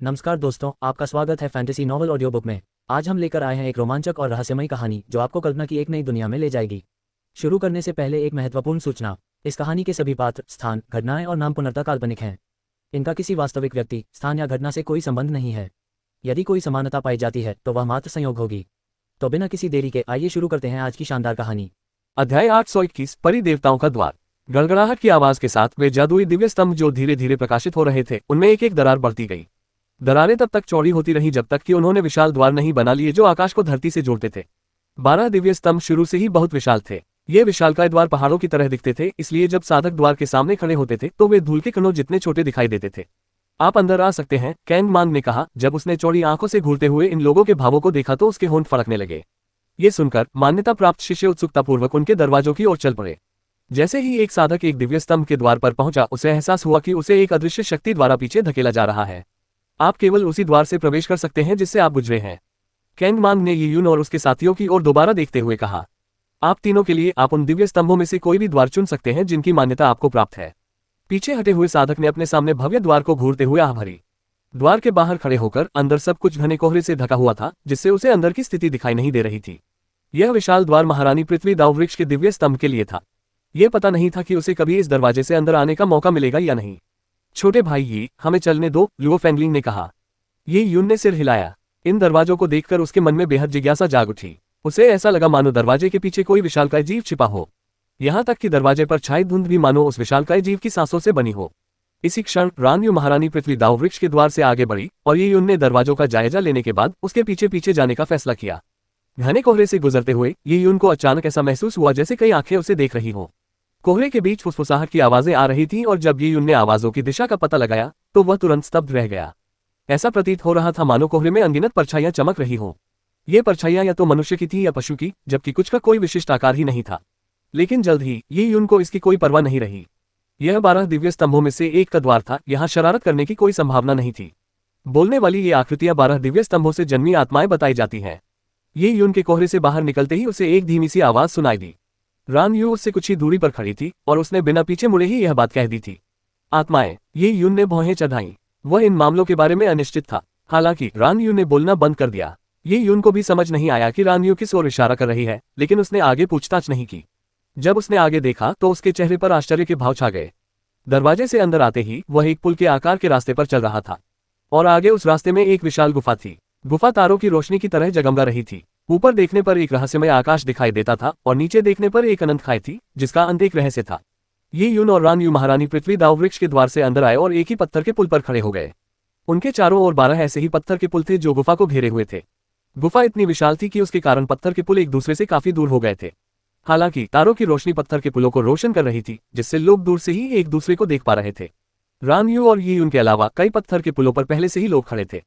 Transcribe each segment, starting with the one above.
नमस्कार दोस्तों, आपका स्वागत है फैंटेसी नॉवल ऑडियो बुक में। आज हम लेकर आए हैं एक रोमांचक और रहस्यमयी कहानी जो आपको कल्पना की एक नई दुनिया में ले जाएगी। शुरू करने से पहले एक महत्वपूर्ण सूचना। इस कहानी के सभी पात्र, स्थान, घटनाएं और नाम पूर्णतः काल्पनिक हैं। इनका किसी वास्तविक व्यक्ति, स्थान या घटना से कोई संबंध नहीं है। यदि कोई समानता पाई जाती है तो वह मात्र संयोग होगी। तो बिना किसी देरी के आइए शुरू करते हैं आज की शानदार कहानी। अध्याय 821 परी देवताओं का द्वार। गड़गड़ाहट की आवाज के साथ वे जादुई दिव्य स्तंभ जो धीरे धीरे प्रकाशित हो रहे थे, उनमें एक एक दरार बढ़ती गई। दरारें तब तक चौड़ी होती रही जब तक कि उन्होंने विशाल द्वार नहीं बना लिए जो आकाश को धरती से जोड़ते थे। 12 दिव्य स्तंभ शुरू से ही बहुत विशाल थे। ये विशालकाय द्वार पहाड़ों की तरह दिखते थे, इसलिए जब साधक द्वार के सामने खड़े होते थे तो वे धूल के कणों जितने छोटे दिखाई देते थे। आप अंदर आ सकते हैं, कैंग मांग ने कहा। जब उसने चौड़ी आंखों से घूरते हुए इन लोगों के भावों को देखा तो उसके होंठ फड़कने लगे। ये सुनकर मान्यता प्राप्त शिष्य उत्सुकतापूर्वक उनके दरवाजों की ओर चल पड़े। जैसे ही एक साधक एक दिव्य स्तंभ के द्वार पर पहुंचा, उसे एहसास हुआ कि उसे एक अदृश्य शक्ति द्वारा पीछे धकेला जा रहा है। आप केवल उसी द्वार से प्रवेश कर सकते हैं जिससे आप गुजरे हैं। कैंग मांग ने यीयुन और उसके साथियों की ओर दोबारा देखते हुए कहा, आप तीनों के लिए आप उन दिव्य स्तंभों में से कोई भी द्वार चुन सकते हैं जिनकी मान्यता आपको प्राप्त है। पीछे हटे हुए साधक ने अपने सामने भव्य द्वार को घूरते हुए आह भरी। द्वार के बाहर खड़े होकर अंदर सब कुछ घने कोहरे से ढका हुआ था, जिससे उसे अंदर की स्थिति दिखाई नहीं दे रही थी। यह विशाल द्वार महारानी पृथ्वी दाव वृक्ष के दिव्य स्तंभ के लिए था। यह पता नहीं था कि उसे कभी इस दरवाजे से अंदर आने का मौका मिलेगा या नहीं। छोटे भाई ये हमें चलने दो, लुओ फेंगलिंग ने कहा। ये यून ने सिर हिलाया। इन दरवाजों को देखकर उसके मन में बेहद जिज्ञासा जाग उठी। उसे ऐसा लगा मानो दरवाजे के पीछे कोई विशालकाय जीव छिपा हो। यहाँ तक कि दरवाजे पर छाई धुंध भी मानो उस विशालकाय जीव की सांसों से बनी हो। इसी क्षण रानयू महारानी पृथ्वी दाव वृक्ष के द्वार से आगे बढ़ी और ये यून ने दरवाजों का जायजा लेने के बाद उसके पीछे पीछे जाने का फैसला किया। घने कोहरे से गुजरते हुए ये यून को अचानक ऐसा महसूस हुआ जैसे कई आंखें उसे देख रही हो। कोहरे के बीच फुसफुसाहट की आवाजें आ रही थीं और जब ये यून ने आवाजों की दिशा का पता लगाया तो वह तुरंत स्तब्ध रह गया। ऐसा प्रतीत हो रहा था मानो कोहरे में अनगिनत परछाइयां चमक रही हो। ये परछाइयां या तो मनुष्य की थी या पशु की, जबकि कुछ का कोई विशिष्ट आकार ही नहीं था। लेकिन जल्द ही ये यून को इसकी कोई परवाह नहीं रही। यह 12 दिव्य स्तंभों में से एक का द्वार था। यहाँ शरारत करने की कोई संभावना नहीं थी। बोलने वाली ये आकृतियां 12 दिव्य स्तंभों से जन्मी आत्माएं बताई जाती हैं। ये यून के कोहरे से बाहर निकलते ही उसे एक धीमी सी आवाज सुनाई दी। रान यू उससे कुछ ही दूरी पर खड़ी थी और उसने बिना पीछे मुड़े ही यह बात कह दी थी। आत्माएं, ये यून ने भौहें चढ़ाई। वह इन मामलों के बारे में अनिश्चित था। हालांकि रान यू ने बोलना बंद कर दिया। ये यून को भी समझ नहीं आया कि रान यू किस ओर इशारा कर रही है, लेकिन उसने आगे पूछताछ नहीं की। जब उसने आगे देखा तो उसके चेहरे पर आश्चर्य के भाव छा गए। दरवाजे से अंदर आते ही वह एक पुल के आकार के रास्ते पर चल रहा था और आगे उस रास्ते में एक विशाल गुफा थी। गुफा तारों की रोशनी की तरह जगमगा रही थी। ऊपर देखने पर एक रहस्यमय आकाश दिखाई देता था और नीचे देखने पर एक अनंत खाई थी जिसका अंत एक रहस्य था। ये यून और रान यू महारानी पृथ्वी दाव वृक्ष के द्वार से अंदर आए और एक ही पत्थर के पुल पर खड़े हो गए। उनके चारों ओर 12 ऐसे ही पत्थर के पुल थे जो गुफा को घेरे हुए थे। गुफा इतनी विशाल थी कि उसके कारण पत्थर के पुल एक दूसरे से काफी दूर हो गए थे। हालांकि तारों की रोशनी पत्थर के पुलों को रोशन कर रही थी, जिससे लोग दूर से ही एक दूसरे को देख पा रहे थे। रान यू और ये यून के अलावा कई पत्थर के पुलों पर पहले से ही लोग खड़े थे।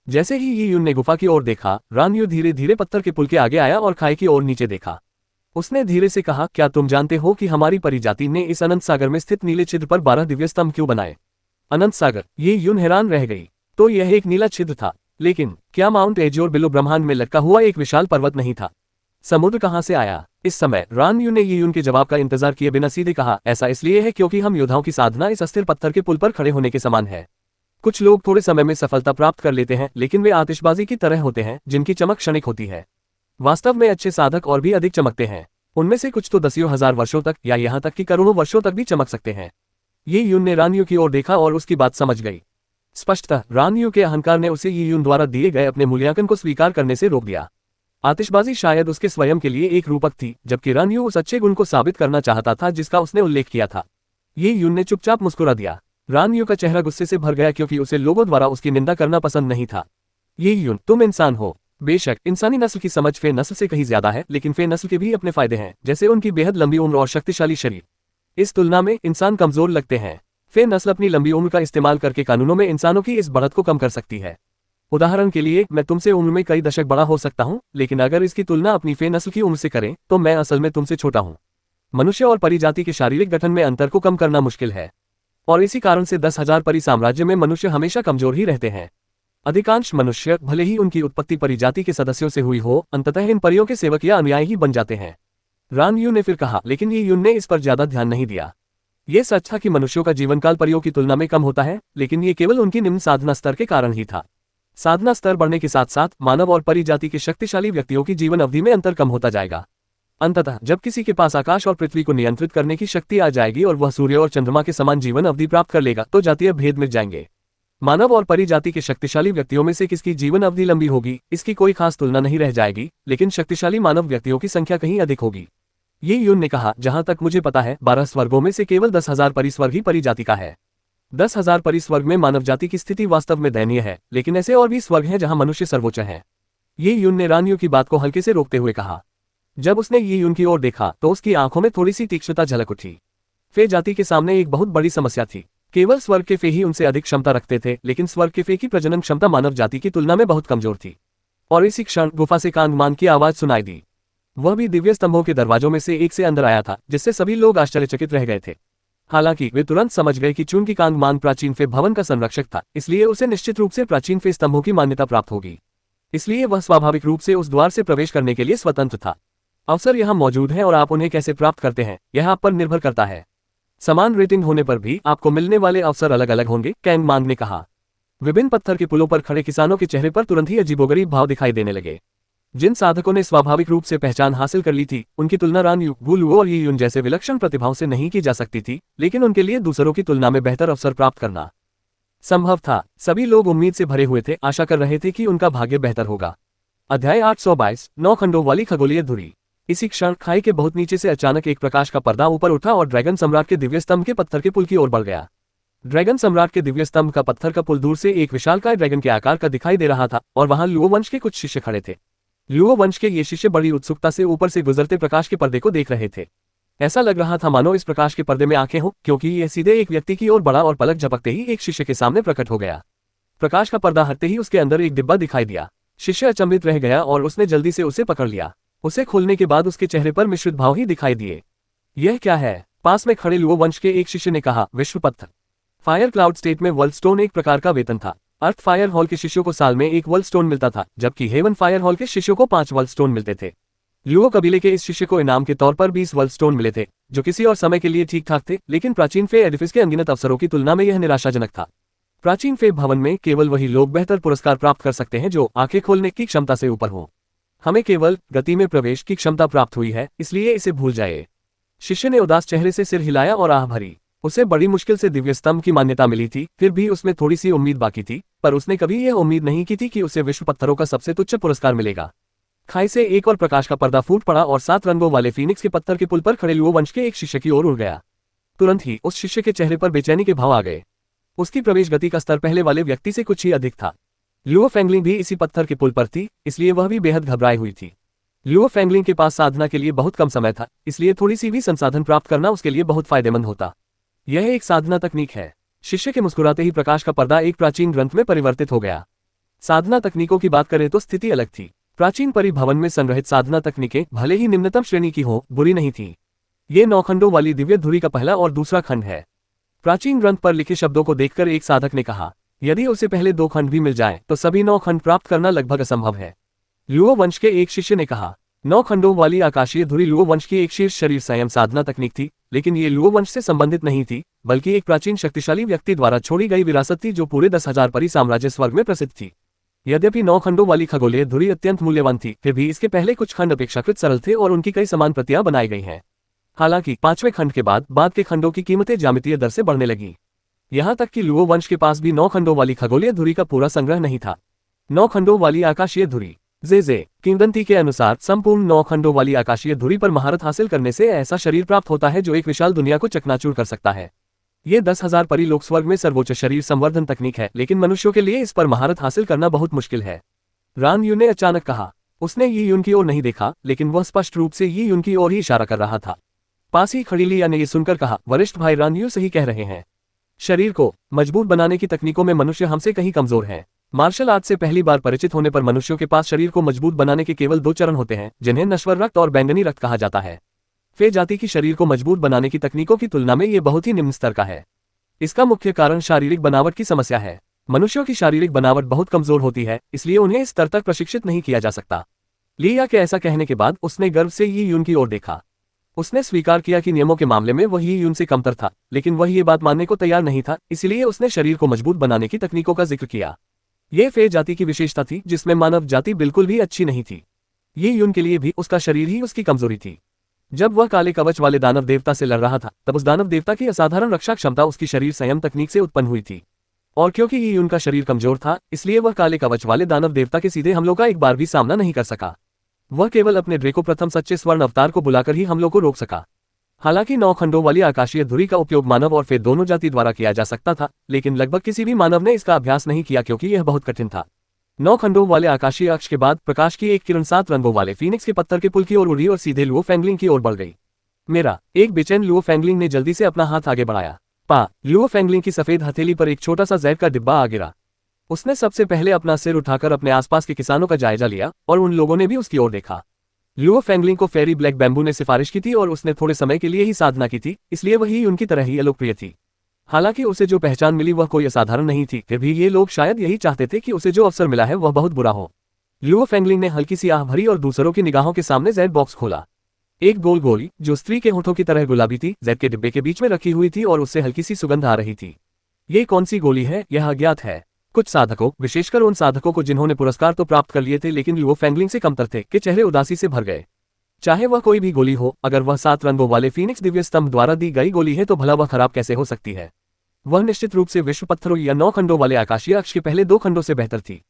जैसे ही ये यून ने गुफा की ओर देखा, रान यू धीरे धीरे पत्थर के पुल के आगे आया और खाई की ओर नीचे देखा। उसने धीरे से कहा, क्या तुम जानते हो कि हमारी परिजाति ने इस अनंत सागर में स्थित नीले छिद्र पर 12 दिव्य स्तंभ क्यों बनाए? अनंत सागर, ये यून हैरान रह गई। तो यह एक नीला छिद्र था, लेकिन क्या माउंट एजोर बिलो ब्रह्मांड में लटका हुआ एक विशाल पर्वत नहीं था? समुद्र कहां से आया? इस समय रान यू ने ये यून के जवाब का इंतजार किए बिना सीधे कहा, ऐसा इसलिए है क्योंकि हम योद्धाओं की साधना इस अस्थिर पत्थर के पुल पर खड़े होने के समान है। कुछ लोग थोड़े समय में सफलता प्राप्त कर लेते हैं, लेकिन वे आतिशबाजी की तरह होते हैं जिनकी चमक क्षणिक होती है। वास्तव में अच्छे साधक और भी अधिक चमकते हैं। उनमें से कुछ तो दसियों हजार वर्षों तक या यहाँ तक कि करोड़ों वर्षों तक भी चमक सकते हैं। ये यून ने रान यू की ओर देखा और उसकी बात समझ गई। स्पष्टतः रान यू के अहंकार ने उसे ये यून द्वारा दिए गए अपने मूल्यांकन को स्वीकार करने से रोक दिया। आतिशबाजी शायद उसके स्वयं के लिए एक रूपक थी, जबकि रान यू उस अच्छे गुण को साबित करना चाहता था जिसका उसने उल्लेख किया था। ये यून ने चुपचाप मुस्कुरा दिया। रान यू का चेहरा गुस्से से भर गया क्योंकि उसे लोगों द्वारा उसकी निंदा करना पसंद नहीं था। ये यून, तुम इंसान हो। बेशक इंसानी नस्ल की समझ फे नस्ल से कहीं ज्यादा है, लेकिन फे नस्ल के भी अपने फायदे हैं, जैसे उनकी बेहद लंबी उम्र और शक्तिशाली शरीर। इस तुलना में इंसान कमजोर लगते हैं। फे नस्ल अपनी लंबी उम्र का इस्तेमाल करके कानूनों में इंसानों की इस बढ़त को कम कर सकती है। उदाहरण के लिए, मैं तुमसे उम्र में कई दशक बड़ा हो सकता हूं, लेकिन अगर इसकी तुलना अपनी फे नस्ल की उम्र से करें तो मैं असल में तुमसे छोटा हूं। मनुष्य और परिजाति के शारीरिक गठन में अंतर को कम करना मुश्किल है, और इसी कारण से 10,000 परी साम्राज्य में मनुष्य हमेशा कमजोर ही रहते हैं। अधिकांश मनुष्य, भले ही उनकी उत्पत्ति परिजाति के सदस्यों से हुई हो, अंततः इन परियों के सेवक या अनुयायी ही बन जाते हैं। रान यू ने फिर कहा, लेकिन ये यून ने इस पर ज्यादा ध्यान नहीं दिया। ये सच था कि मनुष्यों का जीवनकाल परियों की तुलना में कम होता है, लेकिन ये केवल उनकी निम्न साधना स्तर के कारण ही था। साधना स्तर बढ़ने के साथ साथ मानव और परी जाति के शक्तिशाली व्यक्तियों की जीवन अवधि में अंतर कम होता जाएगा। अंततः जब किसी के पास आकाश और पृथ्वी को नियंत्रित करने की शक्ति आ जाएगी और वह सूर्य और चंद्रमा के समान जीवन अवधि प्राप्त कर लेगा, तो जातीय भेद मिट जाएंगे। मानव और परी जाति के शक्तिशाली व्यक्तियों में से किसकी जीवन अवधि लंबी होगी, इसकी कोई खास तुलना नहीं रह जाएगी, लेकिन शक्तिशाली मानव व्यक्तियों की संख्या कहीं अधिक होगी। ये यून ने कहा, जहां तक मुझे पता है 12 स्वर्गों में से केवल 10,000 परिस्वर्ग ही परी जाति का है। 10,000 परिस्वर्ग में मानव जाति की स्थिति वास्तव में दयनीय है, लेकिन ऐसे और भी स्वर्ग हैं जहां मनुष्य सर्वोच्च है। ये यून ने रानियों की बात को हल्के से रोकते हुए कहा। जब उसने ये यून की ओर देखा तो उसकी आंखों में थोड़ी सी तीक्ष्णता झलक उठी। फे जाति के सामने एक बहुत बड़ी समस्या थी। केवल स्वर्ग के फे ही उनसे अधिक क्षमता रखते थे, लेकिन स्वर्ग के फे की प्रजनन क्षमता मानव जाति की तुलना में बहुत कमजोर थी। और इसी क्षण गुफा से कांगमान की आवाज सुनाई दी। वह भी दिव्य स्तंभों के दरवाजों में से एक से अंदर आया था, जिससे सभी लोग आश्चर्यचकित रह गए थे। हालांकि वे तुरंत समझ गए कि चूंकि कांगमान प्राचीन फे भवन का संरक्षक था, इसलिए उसे निश्चित रूप से प्राचीन फे स्तंभों की मान्यता प्राप्त होगी। इसलिए वह स्वाभाविक रूप से उस द्वार से प्रवेश करने के लिए स्वतंत्र था। अवसर यहाँ मौजूद हैं और आप उन्हें कैसे प्राप्त करते हैं, यह आप पर निर्भर करता है। समान रेटिंग होने पर भी आपको मिलने वाले अवसर अलग अलग होंगे, कैंगमान ने कहा। विभिन्न पत्थर के पुलों पर खड़े किसानों के चेहरे पर तुरंत ही अजीबोगरीब भाव दिखाई देने लगे। जिन साधकों ने स्वाभाविक रूप से पहचान हासिल कर ली थी, उनकी तुलना रान यू, गुलुओ और यीयुन जैसे विलक्षण प्रतिभाओं से नहीं की जा सकती थी, लेकिन उनके लिए दूसरों की तुलना में बेहतर अवसर प्राप्त करना संभव था। सभी लोग उम्मीद से भरे हुए थे, आशा कर रहे थे कि उनका भाग्य बेहतर होगा। अध्याय 822, 9 खंडों वाली खगोलीय धुरी। इसी क्षण खाई के बहुत नीचे से अचानक एक प्रकाश का पर्दा ऊपर उठा और ड्रैगन सम्राट के दिव्य स्तंभ के पत्थर के पुल की ओर बढ़ गया। ड्रैगन सम्राट के दिव्य स्तंभ का पत्थर का पुल दूर से एक विशालकाय ड्रैगन के आकार का दिखाई दे रहा था, और वहां लुओ वंश के कुछ शिष्य खड़े थे। लुओ वंश के ये शिष्य बड़ी उत्सुकता से ऊपर से गुजरते प्रकाश के पर्दे को देख रहे थे। ऐसा लग रहा था मानो इस प्रकाश के पर्दे में आंखें हों, क्योंकि यह सीधे एक व्यक्ति की ओर बढ़ा और पलक झपकते ही एक शिष्य के सामने प्रकट हो गया। प्रकाश का पर्दा हटते ही उसके अंदर एक डिब्बा दिखाई दिया। शिष्य अचंभित रह गया और उसने जल्दी से उसे पकड़ लिया। उसे खोलने के बाद उसके चेहरे पर मिश्रित भाव ही दिखाई दिए। यह क्या है? पास में खड़े लुओ वंश के एक शिष्य ने कहा। विश्व पत्थर। फायर क्लाउड स्टेट में वर्ल्ड स्टोन एक प्रकार का वेतन था। अर्थ फायर हॉल के शिष्यों को साल में 1 वर्ल्ड स्टोन मिलता था, जबकि हेवन फायर हॉल के शिष्यों को 5 वर्ल्ड स्टोन मिलते थे। लुओ कबीले के इस शिष्य को इनाम के तौर पर 20 वर्ल्ड स्टोन मिले थे, जो किसी और समय के लिए ठीक ठाक थे, लेकिन प्राचीन फे एडिफिस के अनगिनत अवसरों की तुलना में यह निराशाजनक था। प्राचीन फे भवन में केवल वही लोग बेहतर पुरस्कार प्राप्त कर सकते हैं जो आंखें खोलने की क्षमता से ऊपर हो। हमें केवल गति में प्रवेश की क्षमता प्राप्त हुई है, इसलिए इसे भूल जाइए। शिष्य ने उदास चेहरे से सिर हिलाया और आह भरी। उसे बड़ी मुश्किल से दिव्य स्तंभ की मान्यता मिली थी, फिर भी उसमें थोड़ी सी उम्मीद बाकी थी, पर उसने कभी यह उम्मीद नहीं की थी कि उसे विश्व पत्थरों का सबसे तुच्छ पुरस्कार मिलेगा। खाई से एक और प्रकाश का पर्दा फूट पड़ा और 7 रंगों वाले फीनिक्स के पत्थर के पुल पर खड़े लुओ वंश के एक शिष्य की ओर उड़ गया। तुरंत ही उस शिष्य के चेहरे पर बेचैनी के भाव आ गए। उसकी प्रवेश गति का स्तर पहले वाले व्यक्ति से कुछ ही अधिक था। लुओ फेंगलिंग भी इसी पत्थर के पुल पर थी, इसलिए वह भी बेहद घबराई हुई थी। लुओ फेंगलिंग के पास साधना के लिए बहुत कम समय था, इसलिए थोड़ी सी भी संसाधन प्राप्त करना उसके लिए बहुत फायदेमंद होता। यह एक साधना तकनीक है। शिष्य के मुस्कुराते ही प्रकाश का पर्दा एक प्राचीन ग्रंथ में परिवर्तित हो गया। साधना तकनीकों की बात करें तो स्थिति अलग थी। प्राचीन परिभवन में संग्रहित साधना तकनीकें भले ही निम्नतम श्रेणी की हो, बुरी नहीं थी। ये 9 खंडों वाली दिव्य धुरी का पहला और दूसरा खंड है। प्राचीन ग्रंथ पर लिखे शब्दों को देखकर एक साधक ने कहा, यदि उसे पहले 2 खंड भी मिल जाएं, तो सभी 9 खंड प्राप्त करना लगभग असंभव है। लुओ वंश के एक शिष्य ने कहा। 9 खंडों वाली आकाशीय धुरी लुओ वंश की एक शीर्ष शरीर संयम साधना तकनीक थी, लेकिन ये लुओ वंश से संबंधित नहीं थी, बल्कि एक प्राचीन शक्तिशाली व्यक्ति द्वारा छोड़ी गई विरासत थी जो पूरे 10,000 परी साम्राज्य स्वर्ग में प्रसिद्ध थी। यद्यपि 9 खंडों वाली खगोलीय धुरी अत्यंत मूल्यवान थी, फिर भी इसके पहले कुछ खंड अपेक्षाकृत सरल थे और उनकी कई समान प्रतियां बनाई गई हैं। हालांकि 5वें खंड के बाद के खंडों की कीमतें ज्यामितीय दर से बढ़ने लगी। यहां तक कि लुओ वंश के पास भी 9 खंडों वाली खगोलीय धुरी का पूरा संग्रह नहीं था। 9 खंडों वाली आकाशीय धुरी। जे किंवदंती के अनुसार संपूर्ण 9 खंडों वाली आकाशीय धुरी पर महारत हासिल करने से ऐसा शरीर प्राप्त होता है जो एक विशाल दुनिया को चकनाचूर कर सकता है। ये 10,000 परी लोक स्वर्ग में सर्वोच्च शरीर संवर्धन तकनीक है, लेकिन मनुष्यों के लिए इस पर महारत हासिल करना बहुत मुश्किल है। रान यू ने अचानक कहा। उसने यी यून की ओर नहीं देखा, लेकिन वह स्पष्ट रूप से यी यून की ओर ही इशारा कर रहा था। पास ही खड़ी लिया ने यह सुनकर कहा, वरिष्ठ भाई रान यू सही कह रहे हैं। शरीर को मजबूत बनाने की तकनीकों में मनुष्य हमसे कहीं कमजोर है। मार्शल आर्ट से पहली बार परिचित होने पर मनुष्यों के पास शरीर को मजबूत बनाने के केवल 2 चरण होते हैं, जिन्हें नश्वर रक्त और बैंगनी रक्त कहा जाता है। फे जाति की शरीर को मजबूत बनाने की तकनीकों की तुलना में ये बहुत ही निम्न स्तर का है। इसका मुख्य कारण शारीरिक बनावट की समस्या है। मनुष्यों की शारीरिक बनावट बहुत कमजोर होती है, इसलिए उन्हें इस स्तर तक प्रशिक्षित नहीं किया जा सकता। लिया के ऐसा कहने के बाद उसने गर्व से यी यून की ओर देखा। उसने स्वीकार किया कि नियमों के मामले में वह ही यून से कमतर था, लेकिन वह ये बात मानने को तैयार नहीं था, इसलिए उसने शरीर को मजबूत बनाने की तकनीकों का जिक्र किया। ये फे जाति की विशेषता थी जिसमें मानव जाति बिल्कुल भी अच्छी नहीं थी। ये यून के लिए भी उसका शरीर ही उसकी कमजोरी थी। जब वह काले कवच वाले दानव देवता से लड़ रहा था, तब उस दानव देवता की असाधारण रक्षा क्षमता उसकी शरीर संयम तकनीक से उत्पन्न हुई थी। और क्योंकि ये यून का शरीर कमजोर था, इसलिए वह काले कवच वाले दानव देवता के सीधे हमलों का एक बार भी सामना नहीं कर सका। वह केवल अपने ड्रेको प्रथम सच्चे स्वर्ण अवतार को बुलाकर ही हमलों को रोक सका। हालांकि 9 खंडों वाली आकाशीय धुरी का उपयोग मानव और फे दोनों जाति द्वारा किया जा सकता था, लेकिन लगभग किसी भी मानव ने इसका अभ्यास नहीं किया क्योंकि यह बहुत कठिन था। 9 खंडों वाले आकाशीय अक्ष के बाद प्रकाश की एक किरण 7 रंगों वाले फीनिक्स के पत्थर के पुल की ओर उड़ी और सीधे लुओ फेंगलिंग की ओर बढ़ गई। मेरा एक बेचैन लुओ फेंगलिंग ने जल्दी से अपना हाथ आगे बढ़ाया। लुओ फेंगलिंग की सफेद हथेली पर एक छोटा सा जहर का डिब्बा आ गिरा। उसने सबसे पहले अपना सिर उठाकर अपने आसपास के किसानों का जायजा लिया और उन लोगों ने भी उसकी ओर देखा। लुओ फेंगलिंग को फेरी ब्लैक बैम्बू ने सिफारिश की थी और उसने थोड़े समय के लिए ही साधना की थी, इसलिए वही उनकी तरह ही अलोकप्रिय थी। हालांकि उसे जो पहचान मिली वह कोई असाधारण नहीं थी, फिर भी ये लोग शायद यही चाहते थे कि उसे जो अवसर मिला है वह बहुत बुरा हो। लुओ फेंगलिंग ने हल्की सी आह भरी और दूसरों की निगाहों के सामने जेड बॉक्स खोला। एक गोल गोली जो स्त्री के होठों की तरह गुलाबी थी, जेड के डिब्बे के बीच में रखी हुई थी और उससे हल्की सी सुगंध आ रही थी। ये कौन सी गोली है, यह अज्ञात है। कुछ साधकों, विशेषकर उन साधकों को जिन्होंने पुरस्कार तो प्राप्त कर लिए थे लेकिन लुओ फेंगलिंग से कमतर थे, के चेहरे उदासी से भर गए। चाहे वह कोई भी गोली हो, अगर वह 7 रंगों वाले फीनिक्स दिव्य स्तंभ द्वारा दी गई गोली है तो भला वह खराब कैसे हो सकती है। वह निश्चित रूप से विश्व पत्थरों या 9 खंडों वाले आकाशीय अक्ष के पहले 2 खंडों से बेहतर थी।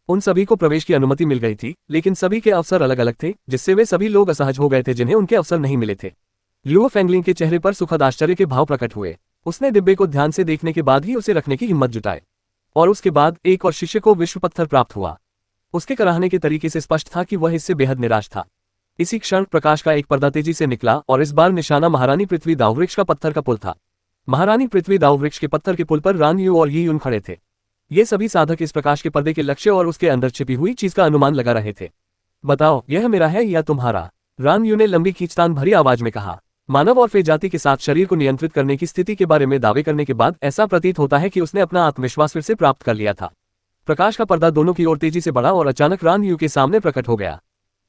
उन सभी को प्रवेश की अनुमति मिल गई थी, लेकिन सभी के अवसर अलग अलग थे, जिससे वे सभी लोग असहज हो गए थे जिन्हें उनके अवसर नहीं मिले थे। लुओ फेंगलिंग के चेहरे पर सुखद आश्चर्य के भाव प्रकट हुए। उसने डिब्बे को ध्यान से देखने के बाद ही उसे रखने की हिम्मत जुटाई, और उसके बाद एक और शिष्य को विश्व पत्थर प्राप्त हुआ। उसके कराहने के तरीके से स्पष्ट था कि वह इससे बेहद निराश था। इसी क्षण प्रकाश का एक पर्दा तेजी से निकला और इस बार निशाना महारानी पृथ्वी दाव वृक्ष का पत्थर का पुल था। महारानी पृथ्वी दाव वृक्ष के पत्थर के पुल पर रान यू और यी यून खड़े थे। ये सभी साधक इस प्रकाश के पर्दे के लक्ष्य और उसके अंदर छिपी हुई चीज का अनुमान लगा रहे थे। बताओ, यह मेरा है या तुम्हारा? रान यू ने लंबी खींचतान भरी आवाज में कहा। मानव और फे जाति के साथ शरीर को नियंत्रित करने की स्थिति के बारे में दावे करने के बाद ऐसा प्रतीत होता है कि उसने अपना आत्मविश्वास फिर से प्राप्त कर लिया था। प्रकाश का पर्दा दोनों की ओर तेजी से बढ़ा और अचानक रान यू के सामने प्रकट हो गया।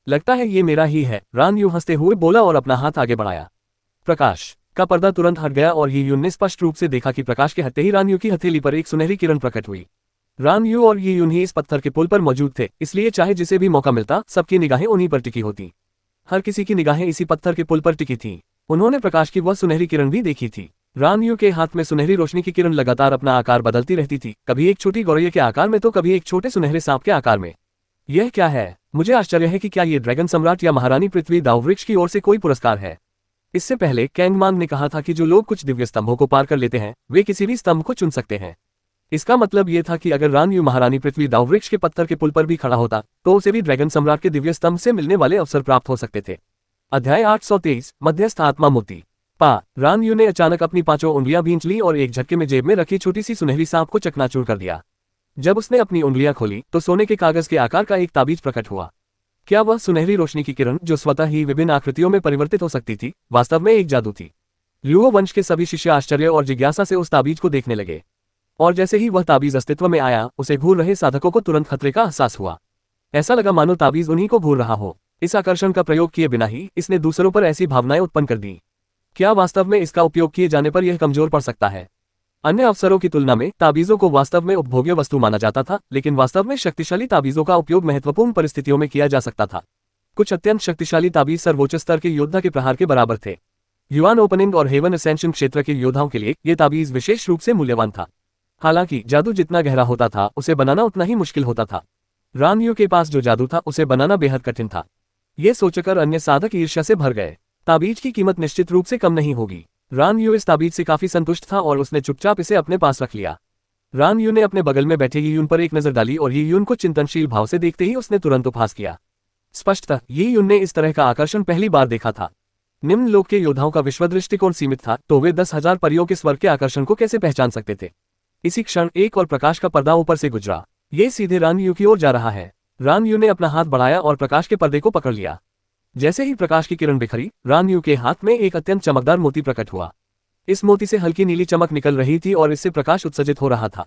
लगता है ये मेरा ही है, रान यू हंसते हुए बोला और अपना हाथ आगे बढ़ाया। प्रकाश का पर्दा तुरंत हट गया और यी यून ने स्पष्ट रूप से देखा कि प्रकाश के हटते ही रान यू की हथेली पर एक सुनहरी किरण प्रकट हुई। रान यू और यी यून ही इस पत्थर के पुल पर मौजूद थे, इसलिए चाहे जिसे भी मौका मिलता सबकी निगाहें उन्हीं पर टिकी होती। हर किसी की निगाहें इसी पत्थर के पुल पर टिकी थीं। उन्होंने प्रकाश की वह सुनहरी किरण भी देखी थी। रान यू के हाथ में सुनहरी रोशनी की किरण लगातार अपना आकार बदलती रहती थी, कभी एक छोटी गौरैया के आकार में तो कभी एक छोटे सुनहरे सांप के आकार में। यह क्या है? मुझे आश्चर्य है कि क्या ये ड्रैगन सम्राट या महारानी पृथ्वी दाव वृक्ष की ओर से कोई पुरस्कार है। इससे पहले कैंगमांग ने कहा था कि जो लोग कुछ दिव्य स्तंभों को पार कर लेते हैं वे किसी भी स्तंभ को चुन सकते हैं। इसका मतलब यह था कि अगर रान यू महारानी पृथ्वी दाव वृक्ष के पत्थर के पुल पर भी खड़ा होता तो उसे भी ड्रैगन सम्राट के दिव्य स्तंभ से मिलने वाले अवसर प्राप्त हो सकते थे। अध्याय 823 मध्यस्थ आत्मा मोती। रान यू ने अचानक अपनी 5 उंगलियां भींच ली और एक झटके में जेब में रखी छोटी सी सुनहरी सांप को चकनाचूर कर दिया। जब उसने अपनी उंगलियां खोली तो सोने के कागज के आकार का एक ताबीज प्रकट हुआ। क्या वह सुनहरी रोशनी की किरण जो स्वतः ही विभिन्न आकृतियों में परिवर्तित हो सकती थी वास्तव में एक जादू थी? लुओ वंश के सभी शिष्य आश्चर्य और जिज्ञासा से उस ताबीज को देखने लगे, और जैसे ही वह ताबीज अस्तित्व में आया उसे घूर रहे साधकों को तुरंत खतरे का एहसास हुआ। ऐसा लगा मानो ताबीज उन्हीं को घूर रहा हो। इस आकर्षण का प्रयोग किए बिना ही इसने दूसरों पर ऐसी भावनाएं उत्पन्न कर दी। क्या वास्तव में इसका उपयोग किए जाने पर यह कमजोर पड़ सकता है? अन्य अवसरों की तुलना में ताबीजों को वास्तव में उपभोग्य वस्तु माना जाता था, लेकिन वास्तव में शक्तिशाली ताबीजों का उपयोग महत्वपूर्ण परिस्थितियों में किया जा सकता था। कुछ अत्यंत शक्तिशाली ताबीज सर्वोच्च स्तर के योद्धा के प्रहार के बराबर थे। युआन ओपनिंग और हेवन असेंशन क्षेत्र के योद्धाओं के लिए ये ताबीज विशेष रूप से मूल्यवान था। हालांकि जादू जितना गहरा होता था उसे बनाना उतना ही मुश्किल होता था। रान यू के पास जो जादू था उसे बनाना बेहद कठिन था। ये सोचकर अन्य साधक ईर्ष्या से भर गए। ताबीज की कीमत निश्चित रूप से कम नहीं होगी। रान यू इस ताबीज से काफी संतुष्ट था और उसने चुपचाप इसे अपने पास रख लिया। रान यू ने अपने बगल में बैठे यी यून पर एक नजर डाली और यी यून को चिंतनशील भाव से देखते ही उसने तुरंत उपहास किया। स्पष्टतः यी यून ने इस तरह का आकर्षण पहली बार देखा था। निम्न लोक के योद्धाओं का विश्व दृष्टिकोण सीमित था, तो वे 10,000 परियों के स्वर के आकर्षण को कैसे पहचान सकते थे? इसी क्षण एक और प्रकाश का पर्दा ऊपर से गुजरा। ये सीधे रान यू की ओर जा रहा है। रान यू ने अपना हाथ बढ़ाया और प्रकाश के पर्दे को पकड़ लिया। जैसे ही प्रकाश की किरण बिखरी, रान यू के हाथ में एक अत्यंत चमकदार मोती प्रकट हुआ। इस मोती से हल्की नीली चमक निकल रही थी और इससे प्रकाश उत्सर्जित हो रहा था।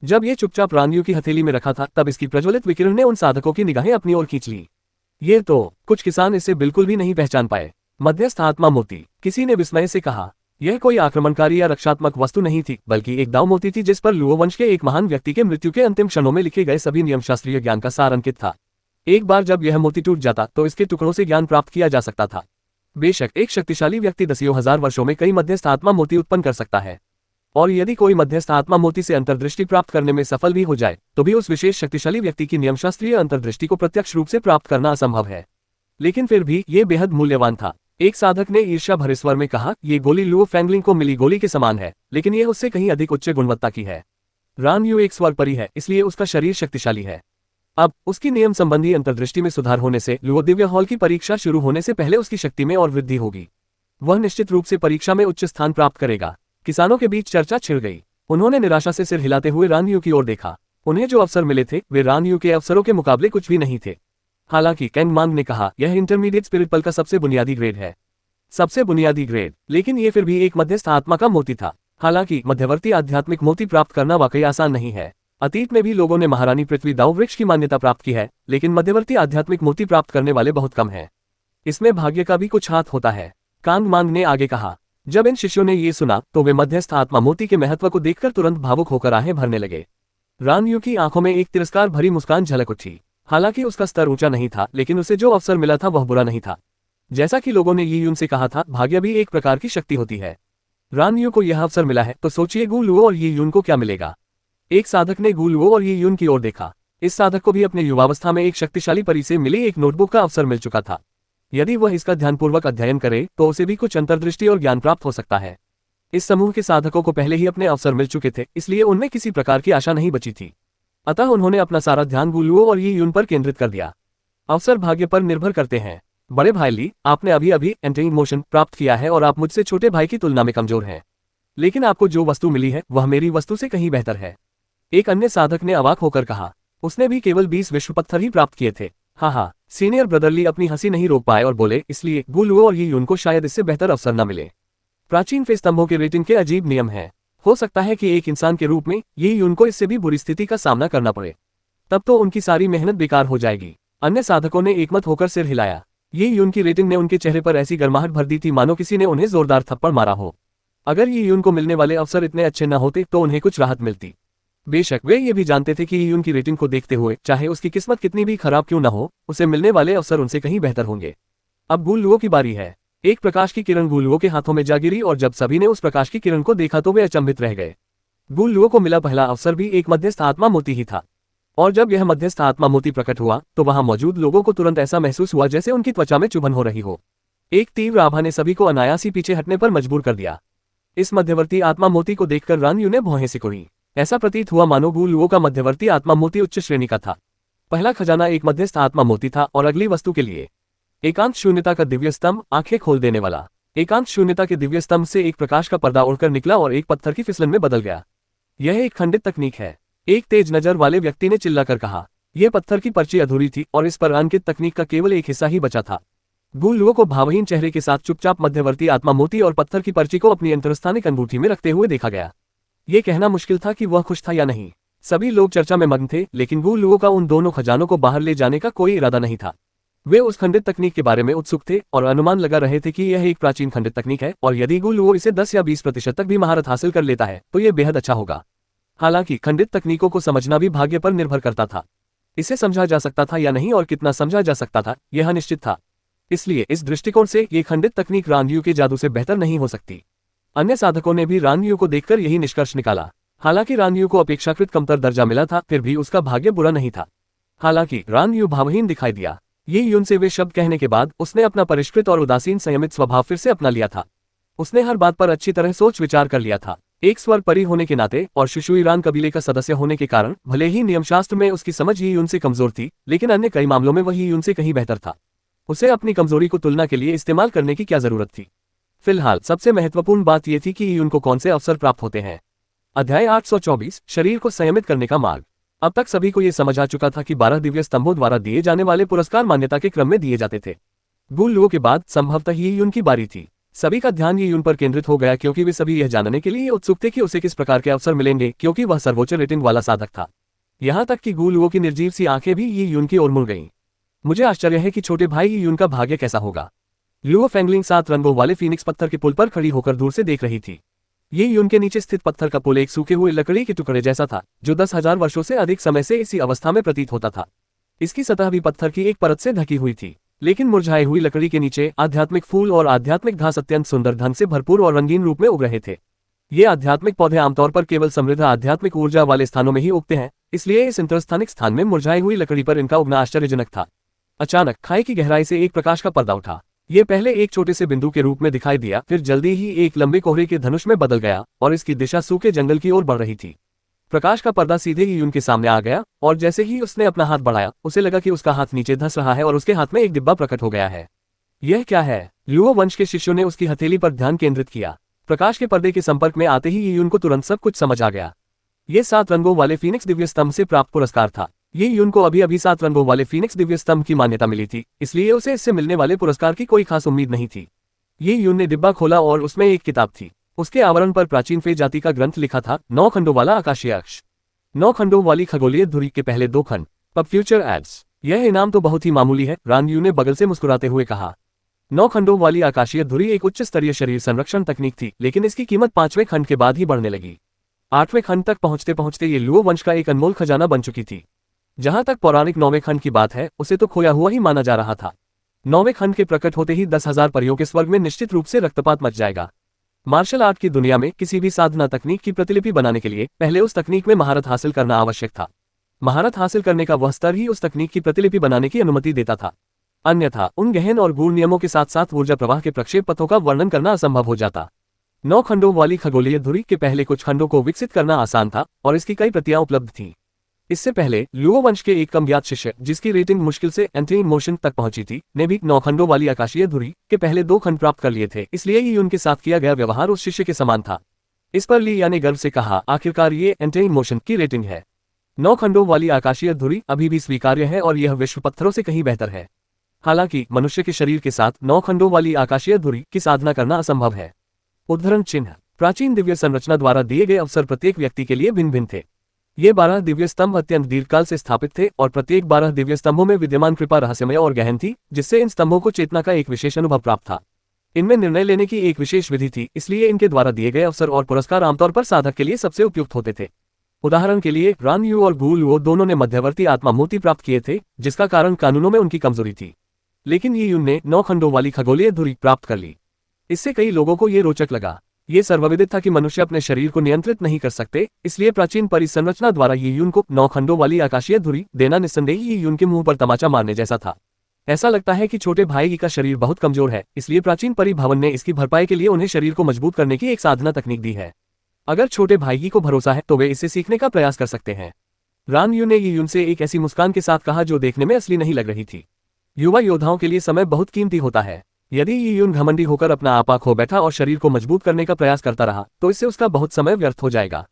जब ये चुपचाप रान यू की हथेली में रखा था तब इसकी प्रज्वलित विकिरण ने उन साधकों की निगाहें अपनी ओर खींच ली। ये तो कुछ किसान इसे बिल्कुल भी नहीं पहचान पाए। मध्यस्थ आत्मा मोती, किसी ने विस्मय से कहा। यह कोई आक्रमणकारी या रक्षात्मक वस्तु नहीं थी, बल्कि एक दाव मोती थी जिस पर लुओ वंश के एक महान व्यक्ति के मृत्यु के अंतिम क्षणों में लिखे गए सभी नियमशास्त्रीय ज्ञान का सार अंकित था। एक बार जब यह मोती टूट जाता तो इसके टुकड़ों से ज्ञान प्राप्त किया जा सकता था। बेशक एक शक्तिशाली व्यक्ति दसियों हजार वर्षों में कई मध्यस्थ आत्मा मोती उत्पन्न कर सकता है, और यदि कोई मध्यस्थ आत्मा मोती से अंतर्दृष्टि प्राप्त करने में सफल भी हो जाए तो भी उस विशेष शक्तिशाली व्यक्ति की नियमशास्त्रीय अंतर्दृष्टि को प्रत्यक्ष रूप से प्राप्त करना असंभव है। लेकिन फिर भी ये बेहद मूल्यवान था। एक साधक ने ईर्ष्या भरे स्वर में कहा, ये गोली लुओ फैंगलिंग को मिली गोली के समान है, लेकिन यह उससे कहीं अधिक उच्च गुणवत्ता की है। रान यू एक स्वर परी है, इसलिए उसका शरीर शक्तिशाली है। अब उसकी नियम संबंधी अंतर्दृष्टि में सुधार होने से लुओ दिव्य हॉल की परीक्षा शुरू होने से पहले उसकी शक्ति में और वृद्धि होगी। वह निश्चित रूप से परीक्षा में उच्च स्थान प्राप्त करेगा। किसानों के बीच चर्चा छिड़ गई। उन्होंने निराशा से सिर हिलाते हुए रान यू की ओर देखा। उन्हें जो अवसर मिले थे वे रान यू के अवसरों के मुकाबले कुछ भी नहीं थे। हालांकि कैंग मांग ने कहा, यह इंटरमीडिएट स्पिरिट पल का सबसे बुनियादी ग्रेड है। सबसे बुनियादी ग्रेड, लेकिन ये फिर भी एक मध्यस्थ आत्मा का मोती था। हालांकि मध्यवर्ती आध्यात्मिक मोती प्राप्त करना वाकई आसान नहीं है। अतीत में भी लोगों ने महारानी पृथ्वी दाव वृक्ष की मान्यता प्राप्त की है, लेकिन मध्यवर्ती आध्यात्मिक मोती प्राप्त करने वाले बहुत कम हैं। इसमें भाग्य का भी कुछ हाथ होता है। कांग मांग ने आगे कहा। जब इन शिष्यों ने ये सुना तो वे मध्यस्थ आत्मा मोती के महत्व को देखकर तुरंत भावुक होकर आहें भरने लगे। रान यू की आंखों में एक तिरस्कार भरी मुस्कान झलक उठी। हालांकि उसका स्तर ऊंचा नहीं था, लेकिन उसे जो अवसर मिला था वह बुरा नहीं था। जैसा कि लोगों ने यी यून से कहा था, भाग्य भी एक प्रकार की शक्ति होती है। रान यू को यह अवसर मिला है तो सोचिए गु लुओ और यी यून को क्या मिलेगा। एक साधक ने गु लुओ और यी यून की ओर देखा। इस साधक को भी अपने युवावस्था में एक शक्तिशाली परी से मिली एक नोटबुक का अवसर मिल चुका था। यदि वह इसका ध्यानपूर्वक अध्ययन करे तो उसे भी कुछ अंतर्दृष्टि और ज्ञान प्राप्त हो सकता है। इस समूह के साधकों को पहले ही अपने अवसर मिल चुके थे, इसलिए उनमें किसी प्रकार की आशा नहीं बची थी। अतः उन्होंने अपना सारा ध्यान गु लुओ और यी यून पर केंद्रित कर दिया। अवसर भाग्य पर निर्भर करते हैं। बड़े भाई ली, आपने अभी अभी एंटिंग मोशन प्राप्त किया है और आप मुझसे छोटे भाई की तुलना में कमजोर हैं। लेकिन आपको जो वस्तु मिली है वह मेरी वस्तु से कहीं बेहतर है। एक अन्य साधक ने अवाक होकर कहा। उसने भी केवल 20 विश्व पत्थर ही प्राप्त किए थे। हाँ, सीनियर ब्रदरली अपनी हंसी नहीं रोक पाए और बोले, इसलिए गु लुओ और यी यून को शायद इससे बेहतर अवसर न मिले। प्राचीन फे स्तंभों के रेटिंग के अजीब नियम हैं। हो सकता है कि एक इंसान के रूप में यी यून को इससे भी बुरी स्थिति का सामना करना पड़े। तब तो उनकी सारी मेहनत बेकार हो जाएगी। अन्य साधकों ने एकमत होकर सिर हिलाया। यी यून की रेटिंग ने उनके चेहरे पर ऐसी गर्माहट भर दी थी मानो किसी ने उन्हें जोरदार थप्पड़ मारा हो। अगर यी यून को मिलने वाले अवसर इतने अच्छे न होते तो उन्हें कुछ राहत मिलती। बेशक वे ये भी जानते थे कि यी यून की रेटिंग को देखते हुए चाहे उसकी किस्मत कितनी भी खराब क्यों न हो, उसे मिलने वाले अवसर उनसे कहीं बेहतर होंगे। अब गु लुओ की बारी है। एक प्रकाश की किरण गु लुओ के हाथों में जा गिरी और जब सभी ने उस प्रकाश की किरण को देखा तो वे अचंभित रह गए। गु लुओ को मिला पहला अवसर भी एक मध्यस्थ आत्मा मोती ही था, और जब यह मध्यस्थ आत्मा मोती प्रकट हुआ तो वहां मौजूद लोगों को तुरंत ऐसा महसूस हुआ जैसे उनकी त्वचा में चुभन हो रही हो। एक तीव्र आभा ने सभी को अनायास ही पीछे हटने पर मजबूर कर दिया। इस मध्यवर्ती आत्मा मोती को देखकर रान यू ने भौहें सिकुड़ी। ऐसा प्रतीत हुआ मानो गु लुओ का मध्यवर्ती आत्मा मोती उच्च श्रेणी का था। पहला खजाना एक मध्यस्थ आत्मा मोती था और अगली वस्तु के लिए एकांत शून्यता का दिव्य स्तंभ, आंखें खोल देने वाला। एकांत शून्यता के दिव्य स्तंभ से एक प्रकाश का पर्दा उड़कर निकला और एक पत्थर की फिसलन में बदल गया। यह एक खंडित तकनीक है, एक तेज नजर वाले व्यक्ति ने चिल्लाकर कहा। यह पत्थर की पर्ची अधूरी थी और इस पर अंकित तकनीक का केवल एक हिस्सा ही बचा था। गु लुओ को भावहीन चेहरे के साथ चुपचाप मध्यवर्ती आत्मा मोती और पत्थर की पर्ची को अपनी अंतरस्थानिक अंगूठी में रखते हुए देखा गया। ये कहना मुश्किल था कि वह खुश था या नहीं। सभी लोग चर्चा में मग्न थे, लेकिन गु लुओ का उन दोनों खजानों को बाहर ले जाने का कोई इरादा नहीं था। वे उस खंडित तकनीक के बारे में उत्सुक थे और अनुमान लगा रहे थे कि यह एक प्राचीन खंडित तकनीक है और यदि गु लुओ इसे 10 या 20% तक भी महारत हासिल कर लेता है तो यह बेहद अच्छा होगा। हालांकि खंडित तकनीकों को समझना भी भाग्य पर निर्भर करता था। इसे समझा जा सकता था या नहीं और कितना समझा जा सकता था यह अनिश्चित था। इसलिए इस दृष्टिकोण से ये खंडित तकनीक रान यू के जादू से बेहतर नहीं हो सकती। अन्य साधकों ने भी रान यू को देखकर यही निष्कर्ष निकाला। हालांकि रान यू को अपेक्षाकृत कमतर दर्जा मिला था, फिर भी उसका भाग्य बुरा नहीं था। हालांकि रान यू भावहीन दिखाई दिया। ये यून से वे शब्द कहने के बाद उसने अपना परिष्कृत और उदासीन संयमित स्वभाव फिर से अपना लिया था। उसने हर बात पर अच्छी तरह सोच विचार कर लिया था। एक स्वर परी होने के नाते और शुशुईरान कबीले का सदस्य होने के कारण भले ही नियमशास्त्र में उसकी समझ ही यून से कमजोर थी, लेकिन अन्य कई मामलों में वही यून से कहीं बेहतर था। उसे अपनी कमजोरी को तुलना के लिए इस्तेमाल करने की क्या जरूरत थी। फिलहाल सबसे महत्वपूर्ण बात यह थी कि यून को कौन से अवसर प्राप्त होते हैं। अध्याय 824 शरीर को संयमित करने का मार्ग। अब तक सभी को यह समझ आ चुका था कि 12 दिव्य स्तंभों द्वारा दिए जाने वाले पुरस्कार मान्यता के क्रम में दिए जाते थे। गु लुओ के बाद संभवतः यी यून की बारी थी। सभी का ध्यान यी यून पर केंद्रित हो गया क्योंकि वे सभी यह जानने के लिए उत्सुक थे कि उसे किस प्रकार के अवसर मिलेंगे, क्योंकि वह सर्वोच्च रेटिंग वाला साधक था। यहाँ तक कि गु लुओ की निर्जीव सी आंखें भी यी यून की ओर मुड़ गईं। मुझे आश्चर्य है कि छोटे भाई यी यून का भाग्य कैसा होगा। लुओ फेंगलिंग 7 रंगों वाले फीनिक्स पत्थर के पुल पर खड़ी होकर दूर से देख रही थी। ये यून के नीचे स्थित पत्थर का पुल एक सूखे हुए लकड़ी के टुकड़े जैसा था, जो 10,000 वर्षों से अधिक समय से इसी अवस्था में प्रतीत होता था। इसकी सतह भी पत्थर की एक परत से ढकी हुई थी, लेकिन मुरझाई हुई लकड़ी के नीचे आध्यात्मिक फूल और आध्यात्मिक घास अत्यंत सुंदर ढंग से भरपूर और रंगीन रूप में उग रहे थे। ये आध्यात्मिक पौधे आमतौर पर केवल समृद्ध आध्यात्मिक ऊर्जा वाले स्थानों में ही उगते हैं, इसलिए इस इंतरस्थानिक स्थान में मुरझाई हुई लकड़ी पर इनका उगना आश्चर्यजनक था। अचानक खाई की गहराई से एक प्रकाश का पर्दा उठा। ये पहले एक छोटे से बिंदु के रूप में दिखाई दिया, फिर जल्दी ही एक लंबे कोहरे के धनुष में बदल गया और इसकी दिशा सूखे जंगल की ओर बढ़ रही थी। प्रकाश का पर्दा सीधे ही उनके सामने आ गया और जैसे ही उसने अपना हाथ बढ़ाया, उसे लगा कि उसका हाथ नीचे धंस रहा है और उसके हाथ में एक डिब्बा प्रकट हो गया है। यह क्या है? लुओ वंश के शिष्यों ने उसकी हथेली पर ध्यान केंद्रित किया। प्रकाश के पर्दे के संपर्क में आते ही यीयुन को तुरंत सब कुछ समझ आ गया। ये 7 रंगों वाले फीनिक्स दिव्य स्तंभ से प्राप्त पुरस्कार था। ये यून को अभी अभी 7 रंगों वाले फीनिक्स दिव्य स्तंभ की मान्यता मिली थी, इसलिए उसे इससे मिलने वाले पुरस्कार की कोई खास उम्मीद नहीं थी। ये यून ने डिब्बा खोला और उसमें एक किताब थी। उसके आवरण पर प्राचीन फे जाति का ग्रंथ लिखा था, 9 खंडों वाला आकाशीय अक्ष, 9 खंडों वाली खगोलीय धुरी के पहले 2 खंड, पब फ्यूचर एड्स। यह इनाम तो बहुत ही मामूली है, रान यू ने बगल से मुस्कुराते हुए कहा। 9 खंडों वाली आकाशीय धुरी एक उच्च स्तरीय शरीर संरक्षण तकनीक थी, लेकिन इसकी कीमत 5वें खंड के बाद ही बढ़ने लगी। 8वें खंड तक पहुंचते पहुंचते ये लुओ वंश का एक अनमोल खजाना बन चुकी थी। जहां तक पौराणिक 9वें खंड की बात है, उसे तो खोया हुआ ही माना जा रहा था। 9वें खंड के प्रकट होते ही 10,000 परियों के स्वर्ग में निश्चित रूप से रक्तपात मच जाएगा। मार्शल आर्ट की दुनिया में किसी भी साधना तकनीक की प्रतिलिपि बनाने के लिए पहले उस तकनीक में महारत हासिल करना आवश्यक था। महारत हासिल करने का वह स्तर ही उस तकनीक की प्रतिलिपि बनाने की अनुमति देता था, अन्यथा उन गहन और गूढ़ नियमों के साथ साथ ऊर्जा प्रवाह के प्रक्षेप पथों का वर्णन करना असंभव हो जाता। 9 खंडों वाली खगोलीय धुरी के पहले कुछ खंडों को विकसित करना आसान था और इसकी कई प्रतियां उपलब्ध थीं। इससे पहले लुओ वंश के एक कम ज्ञात शिष्य, जिसकी रेटिंग मुश्किल से एंटी मोशन तक पहुंची थी, ने भी 9 खंडों वाली आकाशीय धुरी के पहले 2 खंड प्राप्त कर लिए थे, इसलिए ही उनके साथ किया गया व्यवहार उस शिष्य के समान था। इस पर ली या ने गर्व से कहा, आखिरकार ये एंटी मोशन की रेटिंग है। 9 खंडों वाली आकाशीय धुरी अभी भी स्वीकार्य है और यह विश्व पत्थरों से कहीं बेहतर है। हालांकि मनुष्य के शरीर के साथ 9 खंडों वाली आकाशीय धुरी की साधना करना असंभव है। उद्धरण चिन्ह। प्राचीन दिव्य संरचना द्वारा दिए गए अवसर प्रत्येक व्यक्ति के लिए भिन्न भिन्न थे। ये 12 दिव्य स्तंभ अत्यंत दीर्घकाल से स्थापित थे और प्रत्येक 12 दिव्य स्तंभों में विद्यमान कृपा रहस्यमय और गहन थी, जिससे इन स्तंभों को चेतना का एक विशेष अनुभव प्राप्त था। इनमें निर्णय लेने की एक विशेष विधि थी, इसलिए इनके द्वारा दिए गए अवसर और पुरस्कार आमतौर पर साधक के लिए सबसे उपयुक्त होते थे। उदाहरण के लिए रान यू और गू लुओ दोनों ने मध्यवर्ती आत्मा मूर्ति प्राप्त किए थे, जिसका कारण कानूनों में उनकी कमजोरी थी। लेकिन ये यून ने 9 खंडों वाली खगोलीय धुरी प्राप्त कर ली। इससे कई लोगों को ये रोचक लगा। ये सर्वविदित था कि मनुष्य अपने शरीर को नियंत्रित नहीं कर सकते, इसलिए प्राचीन परिसंरचना द्वारा ये यून को 9 खंडों वाली आकाशीय धुरी देना निस्संदेह ये यून के मुंह पर तमाचा मारने जैसा था। ऐसा लगता है कि छोटे भाई का शरीर बहुत कमजोर है, इसलिए प्राचीन परिभवन ने इसकी भरपाई के लिए उन्हें शरीर को मजबूत करने की एक साधना तकनीक दी है। अगर छोटे भाई को भरोसा है तो वे इसे सीखने का प्रयास कर सकते हैं। रान यू ने ये यून से एक ऐसी मुस्कान के साथ कहा जो देखने में असली नहीं लग रही थी। युवा योद्धाओं के लिए समय बहुत कीमती होता है। यदि ये यून घमंडी होकर अपना आपा खो बैठा और शरीर को मजबूत करने का प्रयास करता रहा, तो इससे उसका बहुत समय व्यर्थ हो जाएगा।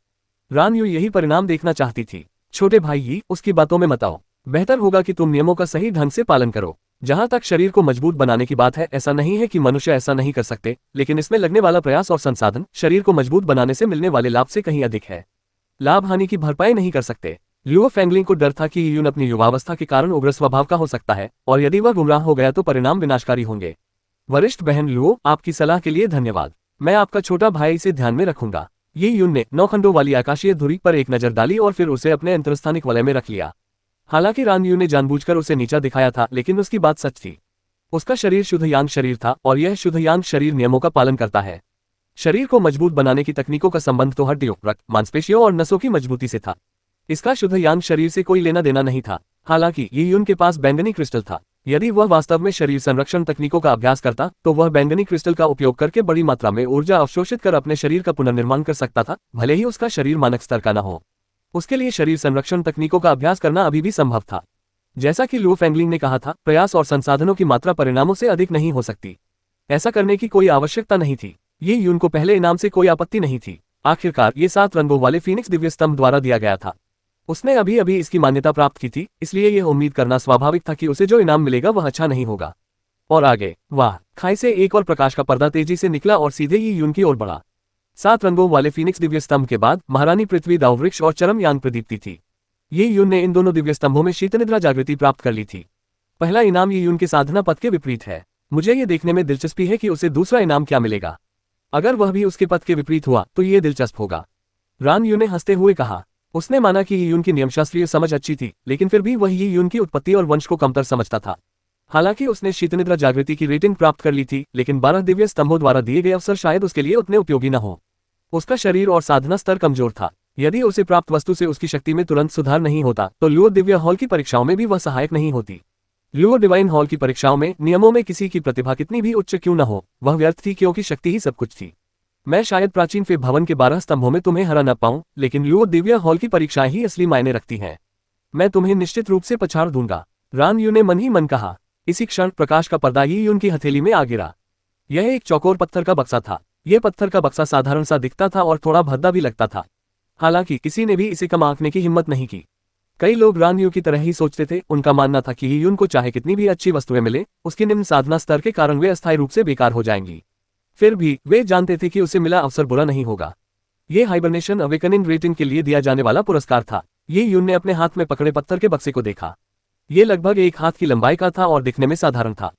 रान यू यही परिणाम देखना चाहती थी। छोटे भाई, उसकी बातों में मत आओ। बेहतर होगा कि तुम नियमों का सही ढंग से पालन करो। जहां तक शरीर को मजबूत बनाने की बात है, ऐसा नहीं है कि मनुष्य ऐसा नहीं कर सकते, लेकिन इसमें लगने वाला प्रयास और संसाधन शरीर को मजबूत बनाने से मिलने वाले लाभ से कहीं अधिक है। लाभ हानि की भरपाई नहीं कर सकते। लुओ फेंगलिंग को डर था कि यून अपनी युवावस्था के कारण उग्र स्वभाव का हो सकता है और यदि वह गुमराह हो गया तो परिणाम विनाशकारी होंगे। वरिष्ठ बहन लुओ, आपकी सलाह के लिए धन्यवाद। मैं आपका छोटा भाई इसे ध्यान में रखूंगा। ये यून ने 9 खंडों वाली आकाशीय धुरी पर एक नजर डाली और फिर उसे अपने अंतरस्थानिक वलय में रख लिया। हालांकि रान यू ने जानबूझकर उसे नीचा दिखाया था, लेकिन उसकी बात सच थी। उसका शरीर शुद्ध यांग शरीर था और यह शुद्ध यांग शरीर नियमों का पालन करता है। शरीर को मजबूत बनाने की तकनीकों का संबंध तो हड्डियों, रक्त, मांसपेशियों और नसों की मजबूती से था। इसका शुद्ध यांग शरीर से कोई लेना देना नहीं था। हालांकि ये यून के पास बैंगनी क्रिस्टल था। यदि वह वास्तव में शरीर संरक्षण तकनीकों का अभ्यास करता, तो वह बैंगनी क्रिस्टल का उपयोग करके बड़ी मात्रा में ऊर्जा अवशोषित कर अपने शरीर का पुनर्निर्माण कर सकता था, भले ही उसका शरीर मानक स्तर का न हो। उसके लिए शरीर संरक्षण तकनीकों का अभ्यास करना अभी भी संभव था। जैसा कि लुओ फेंगलिंग ने कहा था, प्रयास और संसाधनों की मात्रा परिणामों से अधिक नहीं हो सकती। ऐसा करने की कोई आवश्यकता नहीं थी। ये यून को पहले इनाम से कोई आपत्ति नहीं थी। आखिरकार ये 7 रंगों वाले फीनिक्स दिव्य स्तंभ द्वारा दिया गया था। उसने अभी अभी इसकी मान्यता प्राप्त की थी, इसलिए यह उम्मीद करना स्वाभाविक था कि उसे जो इनाम मिलेगा वह अच्छा नहीं होगा। और आगे, वाह, खाई से एक और प्रकाश का पर्दा तेजी से निकला और सीधे ही यून की ओर बढ़ा। 7 रंगों वाले फीनिक्स दिव्य स्तंभ के बाद महारानी पृथ्वी, दाववृक्ष और चरम यान प्रदीप्ति थी। ये यून ने इन दोनों दिव्य स्तंभों में शीतनिद्रा जागृति प्राप्त कर ली थी। पहला इनाम ये यून के साधना पथ के विपरीत है। मुझे ये देखने में दिलचस्पी है कि उसे दूसरा इनाम क्या मिलेगा। अगर वह भी उसके पथ के विपरीत हुआ तो ये दिलचस्प होगा। रान यू ने हंसते हुए कहा। उसने माना कि यी यून की नियमशास्त्रीय समझ अच्छी थी, लेकिन फिर भी वह यी यून की उत्पत्ति और वंश को कमतर समझता था। हालांकि उसने शीतनिद्रा जागृति की रेटिंग प्राप्त कर ली थी, लेकिन 12 दिव्य स्तंभों द्वारा दिए गए अवसर शायद उसके लिए उतने उपयोगी न हो। उसका शरीर और साधना स्तर कमजोर था। यदि उसे प्राप्त वस्तु से उसकी शक्ति में तुरंत सुधार नहीं होता तो लुओ दिव्य हॉल की परीक्षाओं में भी वह सहायक नहीं होती। लुओ डिवाइन हॉल की परीक्षाओं में नियमों में किसी की प्रतिभा कितनी भी उच्च क्यों न हो, वह व्यर्थ थी क्योंकि शक्ति ही सब कुछ थी। मैं शायद प्राचीन फे भवन के 12 स्तंभों में तुम्हें हरा न पाऊं, लेकिन लुओ दिव्य हॉल की परीक्षाएं ही असली मायने रखती हैं। मैं तुम्हें निश्चित रूप से पछाड़ दूंगा, रान यू ने मन ही मन कहा। इसी क्षण प्रकाश का पर्दा यी यून की हथेली में आ गिरा। यह एक चौकोर पत्थर का बक्सा था। यह पत्थर का बक्सा साधारण सा दिखता था और थोड़ा भद्दा भी लगता था। हालांकि किसी ने भी इसे कम आंकने की हिम्मत नहीं की। कई लोग रान यू की तरह ही सोचते थे। उनका मानना था कि यी यून को चाहे कितनी भी अच्छी वस्तुएं मिले, उसकी निम्न साधना स्तर के कारण वे अस्थायी रूप से बेकार हो जाएंगी। फिर भी वे जानते थे कि उसे मिला अवसर बुरा नहीं होगा। ये हाइबरनेशन अवेकनिंग रेटिंग के लिए दिया जाने वाला पुरस्कार था। यी यून ने अपने हाथ में पकड़े पत्थर के बक्से को देखा। ये लगभग 1 हाथ की लंबाई का था और दिखने में साधारण था।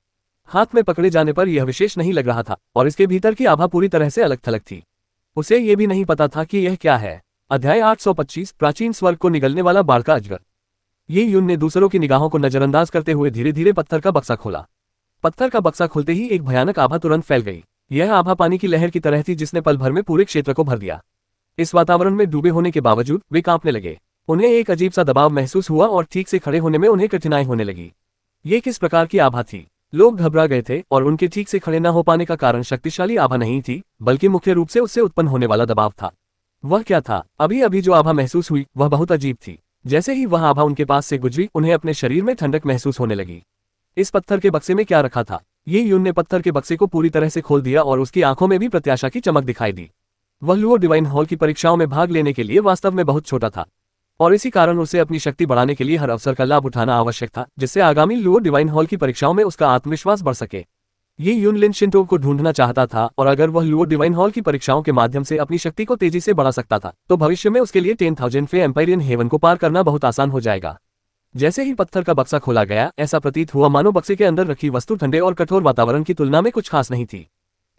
हाथ में पकड़े जाने पर यह विशेष नहीं लग रहा था और इसके भीतर की आभा पूरी तरह से अलग थलग थी। उसे ये भी नहीं पता था कि यह क्या है। अध्याय 825 प्राचीन स्वर्ग को निगलने वाला बाढ़ का अजगर। यी यून ने दूसरों की निगाहों को नजरअंदाज करते हुए धीरे धीरे पत्थर का बक्सा खोला। पत्थर का बक्सा खुलते ही एक भयानक आभा तुरंत फैल गई। यह आभा पानी की लहर की तरह थी जिसने पल भर में पूरे क्षेत्र को भर दिया। इस वातावरण में डूबे होने के बावजूद वे कांपने लगे। उन्हें एक अजीब सा दबाव महसूस हुआ और ठीक से खड़े होने में उन्हें कठिनाई होने लगी। ये किस प्रकार की आभा थी? लोग घबरा गए थे और उनके ठीक से खड़े न हो पाने का कारण शक्तिशाली आभा नहीं थी, बल्कि मुख्य रूप से उससे उत्पन्न होने वाला दबाव था। वह क्या था? अभी अभी जो आभा महसूस हुई वह बहुत अजीब थी। जैसे ही वह आभा उनके पास से गुजरी, उन्हें अपने शरीर में ठंडक महसूस होने लगी। इस पत्थर के बक्से में क्या रखा था? यी यून ने पत्थर के बक्से को पूरी तरह से खोल दिया और उसकी आंखों में भी प्रत्याशा की चमक दिखाई दी। वह लुओ डिवाइन हॉल की परीक्षाओं में भाग लेने के लिए वास्तव में बहुत छोटा था और इसी कारण उसे अपनी शक्ति बढ़ाने के लिए हर अवसर का लाभ उठाना आवश्यक था, जिससे आगामी लुओ डिवाइन हॉल की परीक्षाओं में उसका आत्मविश्वास बढ़ सके। यी यून लिन शिंटो को ढूंढना चाहता था और अगर वह लुओ डिवाइन हॉल की परीक्षाओं के माध्यम से अपनी शक्ति को तेजी से बढ़ा सकता था तो भविष्य में उसके लिए 10,000 फे एम्पायरियन हेवन को पार करना बहुत आसान हो जाएगा। जैसे ही पत्थर का बक्सा खोला गया, ऐसा प्रतीत हुआ मानो बक्से के अंदर रखी वस्तु ठंडे और कठोर वातावरण की तुलना में कुछ खास नहीं थी।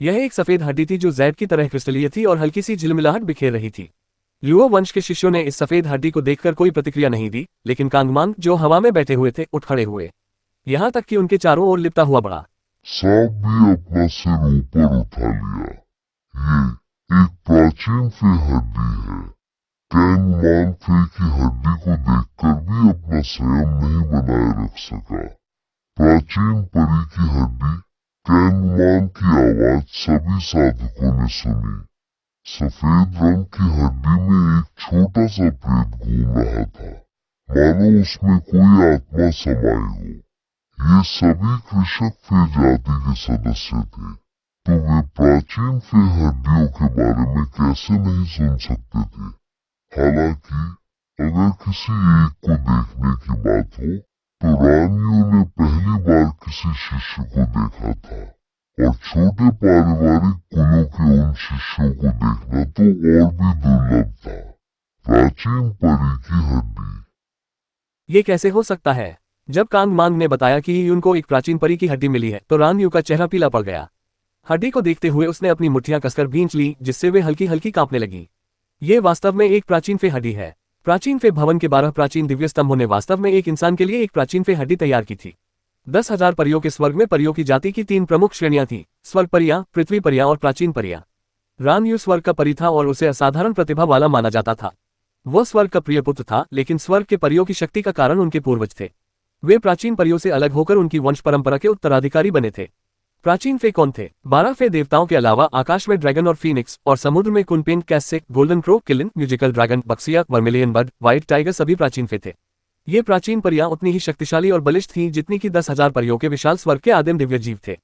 यह एक सफेद हड्डी थी जो जैड की तरह क्रिस्टलीय थी और हल्की सी झिलमिलाहट बिखेर रही थी। लुओ वंश के शिष्यों ने इस सफेद हड्डी को देखकर कोई प्रतिक्रिया नहीं दी, लेकिन कांगमांग जो हवा में बैठे हुए थे उठ खड़े हुए। यहाँ तक कि उनके चारों ओर लिपटा हुआ बड़ा सांप भी अपना सिर ऊपर उठा लिया। ये एक प्राचीन फे हड्डी है। कैंगमान फे की हड्डी को देखकर भी अपना संयम नहीं बनाए रख सका। प्राचीन परी की हड्डी, कैंगमान की आवाज सभी साधकों ने सुनी। सफेद रंग की हड्डी में एक छोटा सा प्रेत घूम रहा था, मानो उसमें कोई आत्मा समाई हो। ये सभी कृषक फे जाति के सदस्य थे, तो वे प्राचीन फे हड्डियों के बारे में कैसे नहीं सुन सकते थे। हालांकि अगर किसी एक को देखने की बात हो तो रान यू ने पहली बार किसी शिष्य को देखा था और छोटे पारिवारिक कुलों के उन शिष्यों को देखना तो और भी दुर्लभ था। प्राचीन परी की हड्डी। ये कैसे हो सकता है? जब कांगमांग ने बताया कि यी यून को एक प्राचीन परी की हड्डी मिली है तो रान यू का चेहरा पीला पड़ गया। हड्डी को देखते हुए उसने अपनी मुट्ठियां कसकर भींच ली, जिससे वे हल्की हल्की कांपने लगी। ये वास्तव में एक प्राचीन फे हड्डी है। प्राचीन फे भवन के 12 प्राचीन दिव्य स्तंभों ने वास्तव में एक इंसान के लिए एक प्राचीन फे हड्डी तैयार की थी। 10,000 परियों के स्वर्ग में परियों की जाति की 3 प्रमुख श्रेणियां थीं, स्वर्ग परियां, पृथ्वी परियां और प्राचीन परियां। रान यू स्वर्ग का परी था और उसे असाधारण प्रतिभा वाला माना जाता था। वह स्वर्ग का प्रिय पुत्र था, लेकिन स्वर्ग के परियों की शक्ति का कारण उनके पूर्वज थे। वे प्राचीन परियों से अलग होकर उनकी वंश परंपरा के उत्तराधिकारी बने थे। प्राचीन फे कौन थे? 12 फे देवताओं के अलावा आकाश में ड्रैगन और फीनिक्स और समुद्र में कुनपेन, कैसेक, golden crow, Qilin, musical dragon, Baxia, vermilion bird, white tiger सभी प्राचीन फे थे। ये प्राचीन परियां उतनी ही शक्तिशाली और बलिष्ठ थीं जितनी कि 10,000 परियों के विशाल स्वर्ग के आदिम दिव्य जीव थे।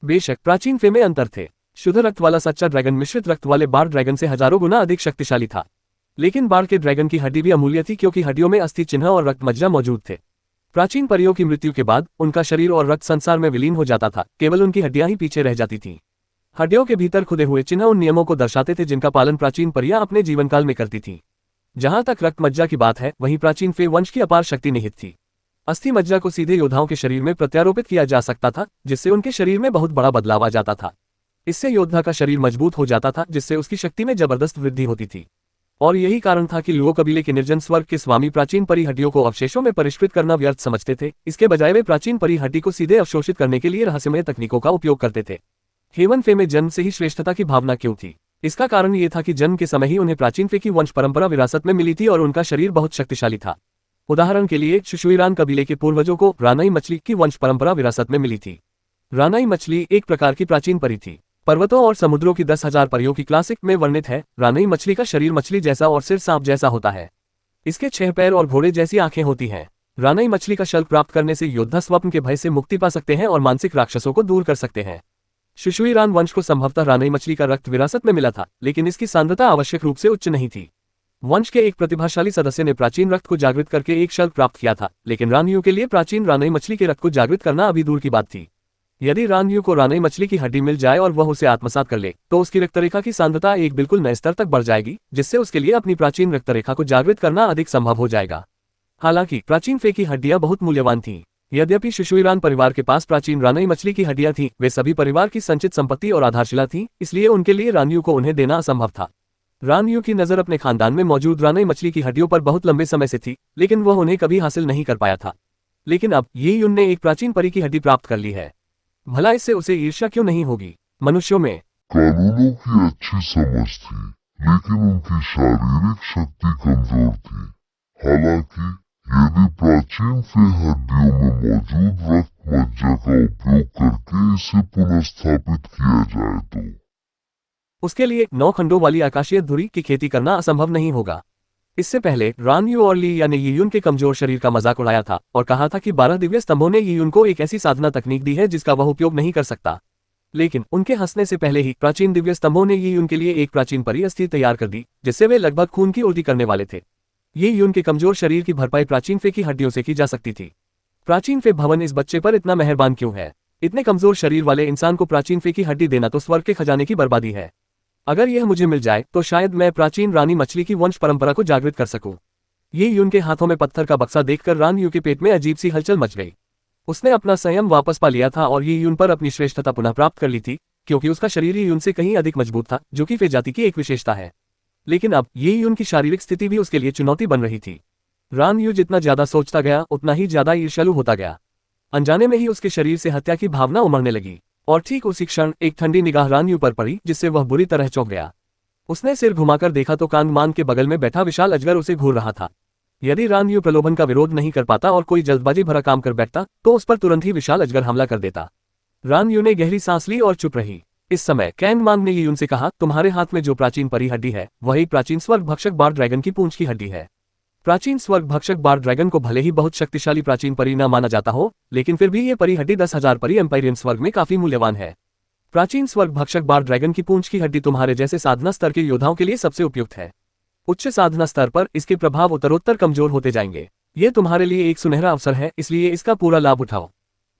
बेशक प्राचीन फे में अंतर थे। शुद्ध रक्त वाला सच्चा ड्रैगन मिश्रित रक्त वाले बाढ़ ड्रैगन से हजारों गुना अधिक शक्तिशाली था, लेकिन बाढ़ के ड्रैगन की हड्डी भी अमूल्य थी क्योंकि हड्डियों में अस्थि चिन्ह और रक्त मज्जा मौजूद थे। प्राचीन परियों की मृत्यु के बाद उनका शरीर और रक्त संसार में विलीन हो जाता था, केवल उनकी हड्डियां ही पीछे रह जाती थीं। हड्डियों के भीतर खुदे हुए चिन्ह उन नियमों को दर्शाते थे जिनका पालन प्राचीन परियां अपने जीवनकाल में करती थीं। जहां तक रक्त मज्जा की बात है, वहीं प्राचीन फे वंश की अपार शक्ति निहित थी। अस्थि मज्जा को सीधे योद्धाओं के शरीर में प्रत्यारोपित किया जा सकता था, जिससे उनके शरीर में बहुत बड़ा बदलाव आ जाता था। इससे योद्धा का शरीर मजबूत हो जाता था, जिससे उसकी शक्ति में जबरदस्त वृद्धि होती थी। और यही कारण था कि लुओ कबीले के निर्जन स्वर्ग के स्वामी प्राचीन परी हड्डियों को अवशेषों में परिष्कृत करना व्यर्थ समझते थे। इसके बजाय वे प्राचीन परी हड्डी को सीधे अवशोषित करने के लिए रहस्यमय तकनीकों का उपयोग करते थे। हेवन फे में जन्म से ही श्रेष्ठता की भावना क्यों थी? इसका कारण ये था कि जन्म के समय ही उन्हें प्राचीन फे की वंश परंपरा विरासत में मिली थी और उनका शरीर बहुत शक्तिशाली था। उदाहरण के लिए शुशुइरान कबीले के पूर्वजों को रानाई मछली की वंश परंपरा विरासत में मिली थी। रानाई मछली एक प्रकार की प्राचीन परी थी। पर्वतों और समुद्रों की 10,000 परियों की क्लासिक में वर्णित है। रानाई मछली का शरीर मछली जैसा और सिर सांप जैसा होता है। इसके 6 पैर और घोड़े जैसी आंखें होती हैं। रानाई मछली का शल्क प्राप्त करने से योद्धा स्वप्न के भय से मुक्ति पा सकते हैं और मानसिक राक्षसों को दूर कर सकते हैं। शुशुइरान वंश को संभवतः रानाई मछली का रक्त विरासत में मिला था, लेकिन इसकी सांद्रता आवश्यक रूप से उच्च नहीं थी। वंश के एक प्रतिभाशाली सदस्य ने प्राचीन रक्त को जागृत करके एक शल्क प्राप्त किया था, लेकिन रानयू के लिए प्राचीन रानाई मछली के रक्त को जागृत करना अभी दूर की बात थी। यदि रानयू को रानाई मछली की हड्डी मिल जाए और वह उसे आत्मसात कर ले, तो उसकी रक्तरेखा की सांद्रता एक बिल्कुल नए स्तर तक बढ़ जाएगी, जिससे उसके लिए अपनी प्राचीन रक्तरेखा को जागृत करना अधिक संभव हो जाएगा। हालांकि प्राचीन फे की हड्डियां बहुत मूल्यवान थीं। यद्यपि शुशुइरान परिवार के पास प्राचीन रानाई मछली की हड्डियां थीं, वे सभी परिवार की संचित संपत्ति और आधारशिला थीं, इसलिए उनके लिए रानयू को उन्हें देना असंभव था। रानयू की नजर अपने खानदान में मौजूद रानाई मछली की हड्डियों पर बहुत लंबे समय से थी, लेकिन वह उन्हें कभी हासिल नहीं कर पाया था। लेकिन अब ये युन ने एक प्राचीन परी की हड्डी प्राप्त कर ली है। भला इससे उसे ईर्ष्या क्यों नहीं होगी? मनुष्यों में कानूनों की अच्छी समझ थी, लेकिन उनकी शारीरिक शक्ति कमजोर थी। हालांकि यदि प्राचीन फे हड्डियों में मौजूद रक्त मज्जा का उपयोग करके इसे पुनर्स्थापित किया जाए तो उसके लिए 9 खंडों वाली आकाशीय धुरी की खेती करना असंभव नहीं होगा। इससे पहले रानयू और ली या ने यीयुन के कमजोर शरीर का मजाक उड़ाया था और कहा था कि 12 दिव्य स्तंभों ने यीयुन को एक ऐसी साधना तकनीक दी है जिसका वह उपयोग नहीं कर सकता। लेकिन उनके हंसने से पहले ही प्राचीन दिव्य स्तंभों ने यीयुन के लिए एक प्राचीन परी अस्थि तैयार कर दी, जिससे वे लगभग खून की उल्टी करने वाले थे। यीयुन के कमजोर शरीर की भरपाई प्राचीन फे की हड्डियों से की जा सकती थी। प्राचीन फे भवन इस बच्चे पर इतना मेहरबान क्यों है? इतने कमजोर शरीर वाले इंसान को प्राचीन फे की हड्डी देना तो स्वर्ग के खजाने की बर्बादी है। अगर यह मुझे मिल जाए तो शायद मैं प्राचीन रानी मछली की वंश परंपरा को जागृत कर सकूं। यीयुन के हाथों में पत्थर का बक्सा देखकर रानयू के पेट में अजीब सी हलचल मच गई। उसने अपना संयम वापस पा लिया था और यीयुन पर अपनी श्रेष्ठता पुनः प्राप्त कर ली थी, क्योंकि उसका शरीर यीयुन से कहीं अधिक मजबूत था, जो कि फे जाति की एक विशेषता है। लेकिन अब यीयुन की शारीरिक स्थिति भी उसके लिए चुनौती बन रही थी। रानयू जितना ज्यादा सोचता गया उतना ही ज्यादा ईर्ष्यालु होता गया। अनजाने में ही उसके शरीर से हत्या की भावना उमड़ने लगी। और ठीक उसी क्षण एक ठंडी निगाह रानयू पर पड़ी, जिससे वह बुरी तरह चौंक गया। उसने सिर घुमाकर देखा तो कांगमान के बगल में बैठा विशाल अजगर उसे घूर रहा था। यदि रानयू प्रलोभन का विरोध नहीं कर पाता और कोई जल्दबाजी भरा काम कर बैठता तो उस पर तुरंत ही विशाल अजगर हमला कर देता। रानयू ने गहरी सांस ली और चुप रही। इस समय कैंगमांग ने यीयुन से कहा, तुम्हारे हाथ में जो प्राचीन परी हड्डी है वह एक प्राचीन स्वर्ग भक्षक बार ड्रैगन की पूंछ की हड्डी है। प्राचीन स्वर्ग भक्षक बार ड्रैगन को भले ही बहुत शक्तिशाली प्राचीन परी न माना जाता हो, लेकिन फिर भी ये परी हड्डी 10,000 परी एम्पायरियन स्वर्ग में काफी मूल्यवान है। प्राचीन स्वर्ग भक्षक बार ड्रैगन की पूंछ की हड्डी तुम्हारे जैसे साधना स्तर के योद्धाओं के लिए सबसे उपयुक्त है। उच्च साधना स्तर पर इसके प्रभाव उत्तरोत्तर कमजोर होते जाएंगे। ये तुम्हारे लिए एक सुनहरा अवसर है, इसलिए इसका पूरा लाभ उठाओ।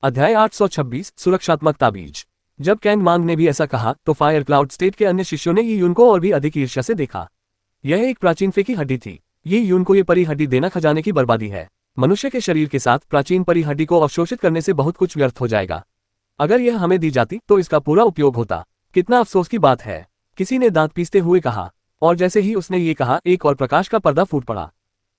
अध्याय 826 सुरक्षात्मक ताबीज। जब कैंगमांग ने भी ऐसा कहा तो फायर क्लाउड स्टेट के अन्य शिष्यों ने यीयुन को और भी अधिक ईर्ष्या से देखा। यह एक प्राचीन फे की हड्डी थी। यीयुन को ये परी हड्डी देना खजाने की बर्बादी है। मनुष्य के शरीर के साथ प्राचीन परी हड्डी को अवशोषित करने से बहुत कुछ व्यर्थ हो जाएगा। अगर यह हमें दी जाती तो इसका पूरा उपयोग होता। कितना अफसोस की बात है, किसी ने दांत पीसते हुए कहा। और जैसे ही उसने ये कहा एक और प्रकाश का पर्दा फूट पड़ा।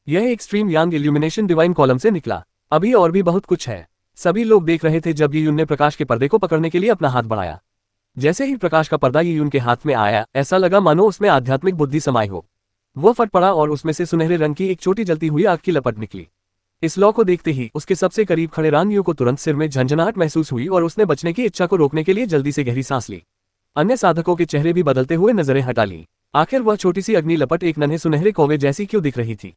यह एक्सट्रीम यांग इल्यूमिनेशन डिवाइन कॉलम से निकला। अभी और भी बहुत कुछ है। सभी लोग देख रहे थे जब यीयुन ने प्रकाश के पर्दे को पकड़ने के लिए अपना हाथ बढ़ाया। जैसे ही प्रकाश का पर्दा यीयुन के हाथ में आया, ऐसा लगा मानो उसमें आध्यात्मिक बुद्धि समाई हो। वह फट पड़ा और उसमें से सुनहरे रंग की एक छोटी जलती हुई आग की लपट निकली। इस लौ को देखते ही उसके सबसे करीब खड़े रानयू को तुरंत सिर में झंझनाहट महसूस हुई और उसने बचने की इच्छा को रोकने के लिए जल्दी से गहरी सांस ली। अन्य साधकों के चेहरे भी बदलते हुए नजरें हटा ली। आखिर वह छोटी सी अग्नि लपट एक नन्हे सुनहरे कौवे जैसी क्यों दिख रही थी?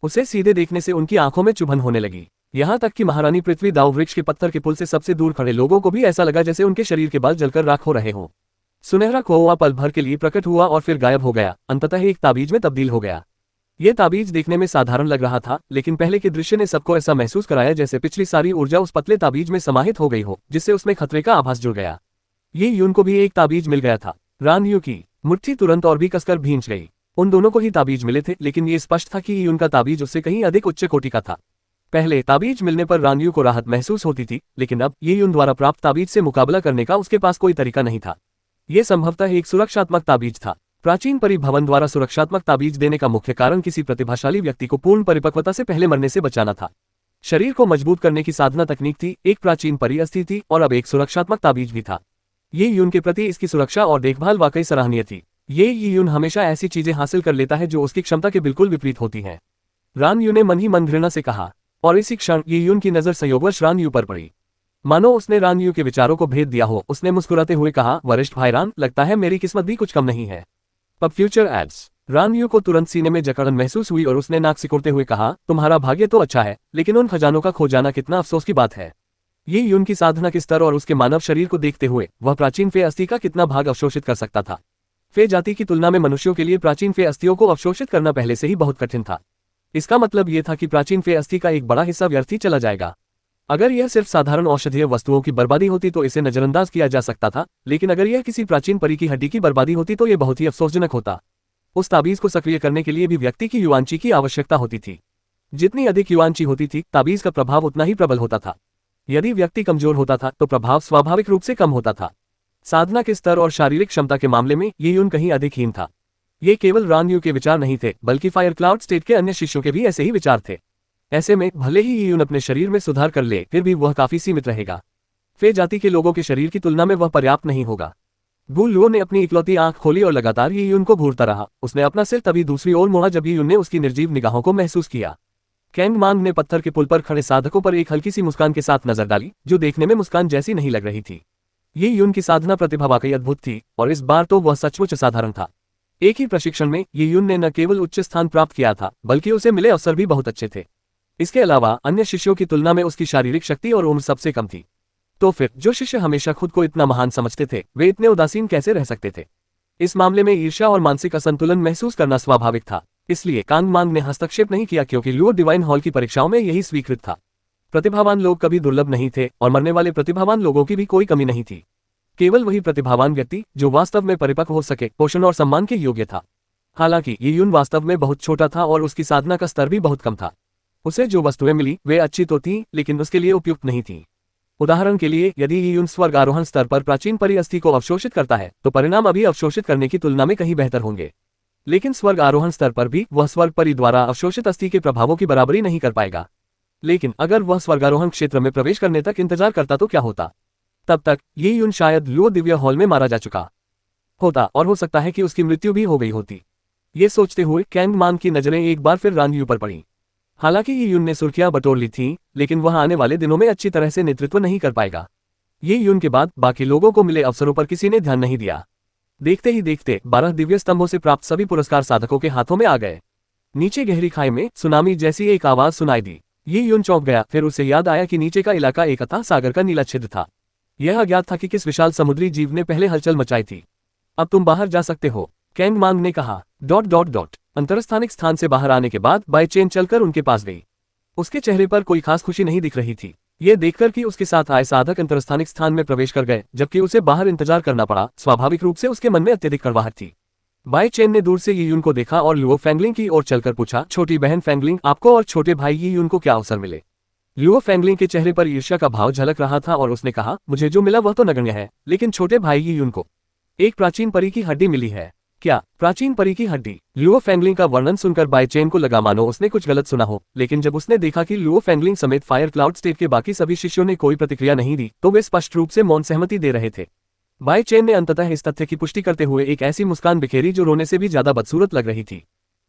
उसे सीधे देखने से उनकी आंखों में चुभन होने लगी। यहाँ तक कि महारानी पृथ्वी दाव वृक्ष के पत्थर के पुल से सबसे दूर खड़े लोगों को भी ऐसा लगा जैसे उनके शरीर के बाल जलकर राख हो रहे हों। सुनहरा कौवा पल भर के लिए प्रकट हुआ और फिर गायब हो गया, अंततः एक ताबीज में तब्दील हो गया। ये ताबीज देखने में साधारण लग रहा था, लेकिन पहले के दृश्य ने सबको ऐसा महसूस कराया जैसे पिछली सारी ऊर्जा उस पतले ताबीज में समाहित हो गई हो, जिससे उसमें खतरे का आभास जुड़ गया। यीयुन को भी एक ताबीज मिल गया था। रानयू की मुट्ठी तुरंत और भी कसकर भींच गई। उन दोनों को ही ताबीज मिले थे, लेकिन ये स्पष्ट था कि यीयुन का ताबीज उससे कहीं अधिक उच्च कोटि का था। पहले ताबीज मिलने पर रानयू को राहत महसूस होती थी, लेकिन अब ये यून द्वारा प्राप्त ताबीज से मुकाबला करने का उसके पास कोई तरीका नहीं था। ये संभवतः एक सुरक्षात्मक ताबीज था। प्राचीन परी भवन द्वारा सुरक्षात्मक ताबीज देने का मुख्य कारण किसी प्रतिभाशाली व्यक्ति को पूर्ण परिपक्वता से पहले मरने से बचाना था। शरीर को मजबूत करने की साधना तकनीक थी, एक प्राचीन परी अस्थि थी और अब एक सुरक्षात्मक ताबीज भी था। ये यून के प्रति इसकी सुरक्षा और देखभाल वाकई सराहनीय थी। ये यून हमेशा ऐसी चीजें हासिल कर लेता है जो उसकी क्षमता के बिल्कुल विपरीत होती हैं। रानयू ने मन ही मन घृणा से कहा, और इसी क्षण ये यून की नजर संयोगवश रानयू पर पड़ी। मानो उसने रानयू के विचारों को भेद दिया हो। उसने मुस्कुराते हुए कहा, वरिष्ठ भाई रान, लगता है मेरी किस्मत भी कुछ कम नहीं है। Pub future ads. रानयू को तुरंत सीने में जकड़न महसूस हुई और उसने नाक सिकोड़ते हुए कहा, तुम्हारा भाग्य तो अच्छा है, लेकिन उन खजानों का खो जाना कितना अफसोस की बात है। ये यून की साधना के स्तर और उसके मानव शरीर को देखते हुए वह प्राचीन फे अस्थि का कितना भाग अवशोषित कर सकता था। फे जाति की तुलना में मनुष्यों के लिए प्राचीन फे अस्थियों को अवशोषित करना पहले से ही बहुत कठिन था। इसका मतलब यह था कि प्राचीन फे अस्थि का एक बड़ा हिस्सा व्यर्थ ही चला जाएगा। अगर यह सिर्फ साधारण औषधीय वस्तुओं की बर्बादी होती तो इसे नजरअंदाज किया जा सकता था, लेकिन अगर यह किसी प्राचीन परी की हड्डी की बर्बादी होती तो यह बहुत ही अफसोसजनक होता। उस ताबीज को सक्रिय करने के लिए भी व्यक्ति की युवांची की आवश्यकता होती थी। जितनी अधिक युवांची होती थी, ताबीज का प्रभाव उतना ही प्रबल होता था। यदि व्यक्ति कमजोर होता था तो प्रभाव स्वाभाविक रूप से कम होता था। साधना के स्तर और शारीरिक क्षमता के मामले में ये यून कहीं अधिक हीन था। ये केवल रानयू के विचार नहीं थे, बल्कि फायर क्लाउड स्टेट के अन्य शिष्यों के भी ऐसे ही विचार थे। ऐसे में भले ही ये यून अपने शरीर में सुधार कर ले, फिर भी वह काफी सीमित रहेगा। फे जाति के लोगों के शरीर की तुलना में वह पर्याप्त नहीं होगा। गु लुओ ने अपनी इकलौती आंख खोली और लगातार ये यून को घूरता रहा। उसने अपना सिर तभी दूसरी ओर मोड़ा जब ये यून ने उसकी निर्जीव निगाहों को महसूस किया। कैंग मांग ने पत्थर के पुल पर खड़े साधकों पर एक हल्की सी मुस्कान के साथ नजर डाली, जो देखने में मुस्कान जैसी नहीं लग रही थी। ये यून की साधना प्रतिभा वाकई अद्भुत थी, और इस बार तो वह सचमुच असाधारण था। एक ही प्रशिक्षण में ये यून ने न केवल उच्च स्थान प्राप्त किया था, बल्कि उसे मिले अवसर भी बहुत अच्छे थे। इसके अलावा अन्य शिष्यों की तुलना में उसकी शारीरिक शक्ति और उम्र सबसे कम थी। तो फिर जो शिष्य हमेशा खुद को इतना महान समझते थे, वे इतने उदासीन कैसे रह सकते थे? इस मामले में ईर्ष्या और मानसिक असंतुलन महसूस करना स्वाभाविक था। इसलिए कांग मांग ने हस्तक्षेप नहीं किया, क्योंकि लुओ डिवाइन हॉल की परीक्षाओं में यही स्वीकृत था। प्रतिभावान लोग कभी दुर्लभ नहीं थे, और मरने वाले प्रतिभावान लोगों की भी कोई कमी नहीं थी। केवल वही प्रतिभावान व्यक्ति जो वास्तव में परिपक्व हो सके, पोषण और सम्मान के योग्य था। हालांकि ये यून वास्तव में बहुत छोटा था और उसकी साधना का स्तर भी बहुत कम था। उसे जो वस्तुएं मिली वे अच्छी तो थीं, लेकिन उसके लिए उपयुक्त नहीं थीं। उदाहरण के लिए, यदि ये यून स्वर्ग आरोहण स्तर पर प्राचीन परी अस्थि को अवशोषित करता है, तो परिणाम अभी अवशोषित करने की तुलना में कहीं बेहतर होंगे। लेकिन स्वर्ग आरोहण स्तर पर भी वह स्वर्ग परी द्वारा अवशोषित अस्थि के प्रभावों की बराबरी नहीं कर पाएगा। लेकिन अगर वह स्वर्गारोहण क्षेत्र में प्रवेश करने तक इंतजार करता तो क्या होता? तब तक ये यून शायद लुओ दिव्य हॉल में मारा जा चुका होता, और हो सकता है कि उसकी मृत्यु भी हो गई होती। ये सोचते हुए कैंग मांग की नजरें एक बार फिर रानयू पर पड़ी। हालांकि ये यून ने सुर्खियां बटोर ली थीं, लेकिन वह आने वाले दिनों में अच्छी तरह से नेतृत्व नहीं कर पाएगा। ये यून के बाद बाकी लोगों को मिले अवसरों पर किसी ने ध्यान नहीं दिया। देखते ही देखते 12 दिव्य स्तंभों से प्राप्त सभी पुरस्कार साधकों के हाथों में आ गए। नीचे गहरी खाई में सुनामी जैसी एक आवाज सुनाई दी। ये यून चौंक गया, फिर उसे याद आया कि नीचे का इलाका एक अथाह सागर का नीला छिद्र था। यह अज्ञात था कि किस विशाल समुद्री जीव ने पहले हलचल मचाई थी। अब तुम बाहर जा सकते हो, कैंग मांग ने कहा। अंतरस्थानिक स्थान से बाहर आने के बाद बाय चेन चलकर उनके पास गई। उसके चेहरे पर कोई खास खुशी नहीं दिख रही थी। ये देखकर कि उसके साथ आए साधक अंतरस्थानिक स्थान में प्रवेश कर गए, जबकि उसे बाहर इंतजार करना पड़ा, स्वाभाविक रूप से उसके मन में अत्यधिक कड़वाहट थी। बाय चेन ने दूर से ये यून को देखा और लुओ फैंगलिंग की ओर चलकर पूछा, छोटी बहन फैंगलिंग, आपको और छोटे भाई ये यून को क्या अवसर मिले? लुओ फैंगलिंग के चेहरे पर ईर्ष्या का भाव झलक रहा था और उसने कहा, मुझे जो मिला वह तो नगण्य है, लेकिन छोटे भाई ये यून को एक प्राचीन परी की हड्डी मिली है। क्या प्राचीन परी की हड्डी? लुओ फैंगलिंग का वर्णन सुनकर बाय चेन को लगा मानो उसने कुछ गलत सुना हो, लेकिन जब उसने देखा कि लुओ फैंगलिंग समेत फायर क्लाउड स्टेट के बाकी सभी शिष्यों ने कोई प्रतिक्रिया नहीं दी, तो वे स्पष्ट रूप से मौन सहमति दे रहे थे। बाय चेन ने अंततः इस तथ्य की पुष्टि करते हुए एक ऐसी मुस्कान बिखेरी जो रोने से भी ज्यादा बदसूरत लग रही थी।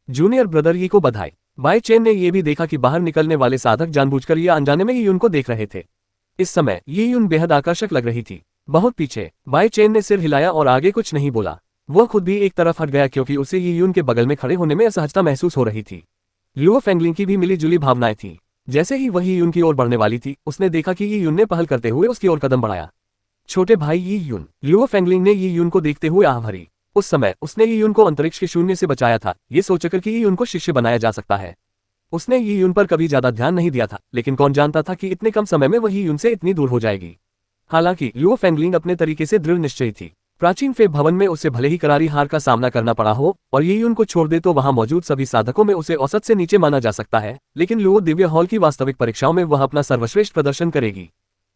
जूनियर ब्रदर यी को बधाई। बाय चेन ने यह भी देखा कि बाहर निकलने वाले साधक जानबूझकर या अनजाने में ये यून को देख रहे थे। इस समय ये यून बेहद आकर्षक लग रही थी। बहुत पीछे बाय चेन ने सिर हिलाया और आगे कुछ नहीं बोला। वह खुद भी एक तरफ हट गया, क्योंकि उसे ये यून के बगल में खड़े होने में असहजता महसूस हो रही थी। लुओ फैंगलिंग की भी मिली जुली भावनाएं थी। जैसे ही वही यून की ओर बढ़ने वाली थी, उसने देखा कि ये यून ने पहल करते हुए उसकी ओर कदम बढ़ाया। छोटे भाई ये यून। लुओ फैंगलिंग ने ये यून को देखते हुए आह भरी। उस समय उसने ये यून को अंतरिक्ष के शून्य से बचाया था, ये सोचकर कि ये यून को शिष्य बनाया जा सकता है। उसने ये यून पर कभी ज्यादा ध्यान नहीं दिया था, लेकिन कौन जानता था कि इतने कम समय में वही यून से इतनी दूर हो जाएगी। हालांकि लुओ फैंगलिंग अपने तरीके से दृढ़ निश्चयी थी। प्राचीन फे भवन में उसे भले ही करारी हार का सामना करना पड़ा हो और ये उनको छोड़ दे तो वहां मौजूद सभी साधकों में उसे औसत से नीचे माना जा सकता है, लेकिन लुओ दिव्य हॉल की वास्तविक परीक्षाओं में वह अपना सर्वश्रेष्ठ प्रदर्शन करेगी।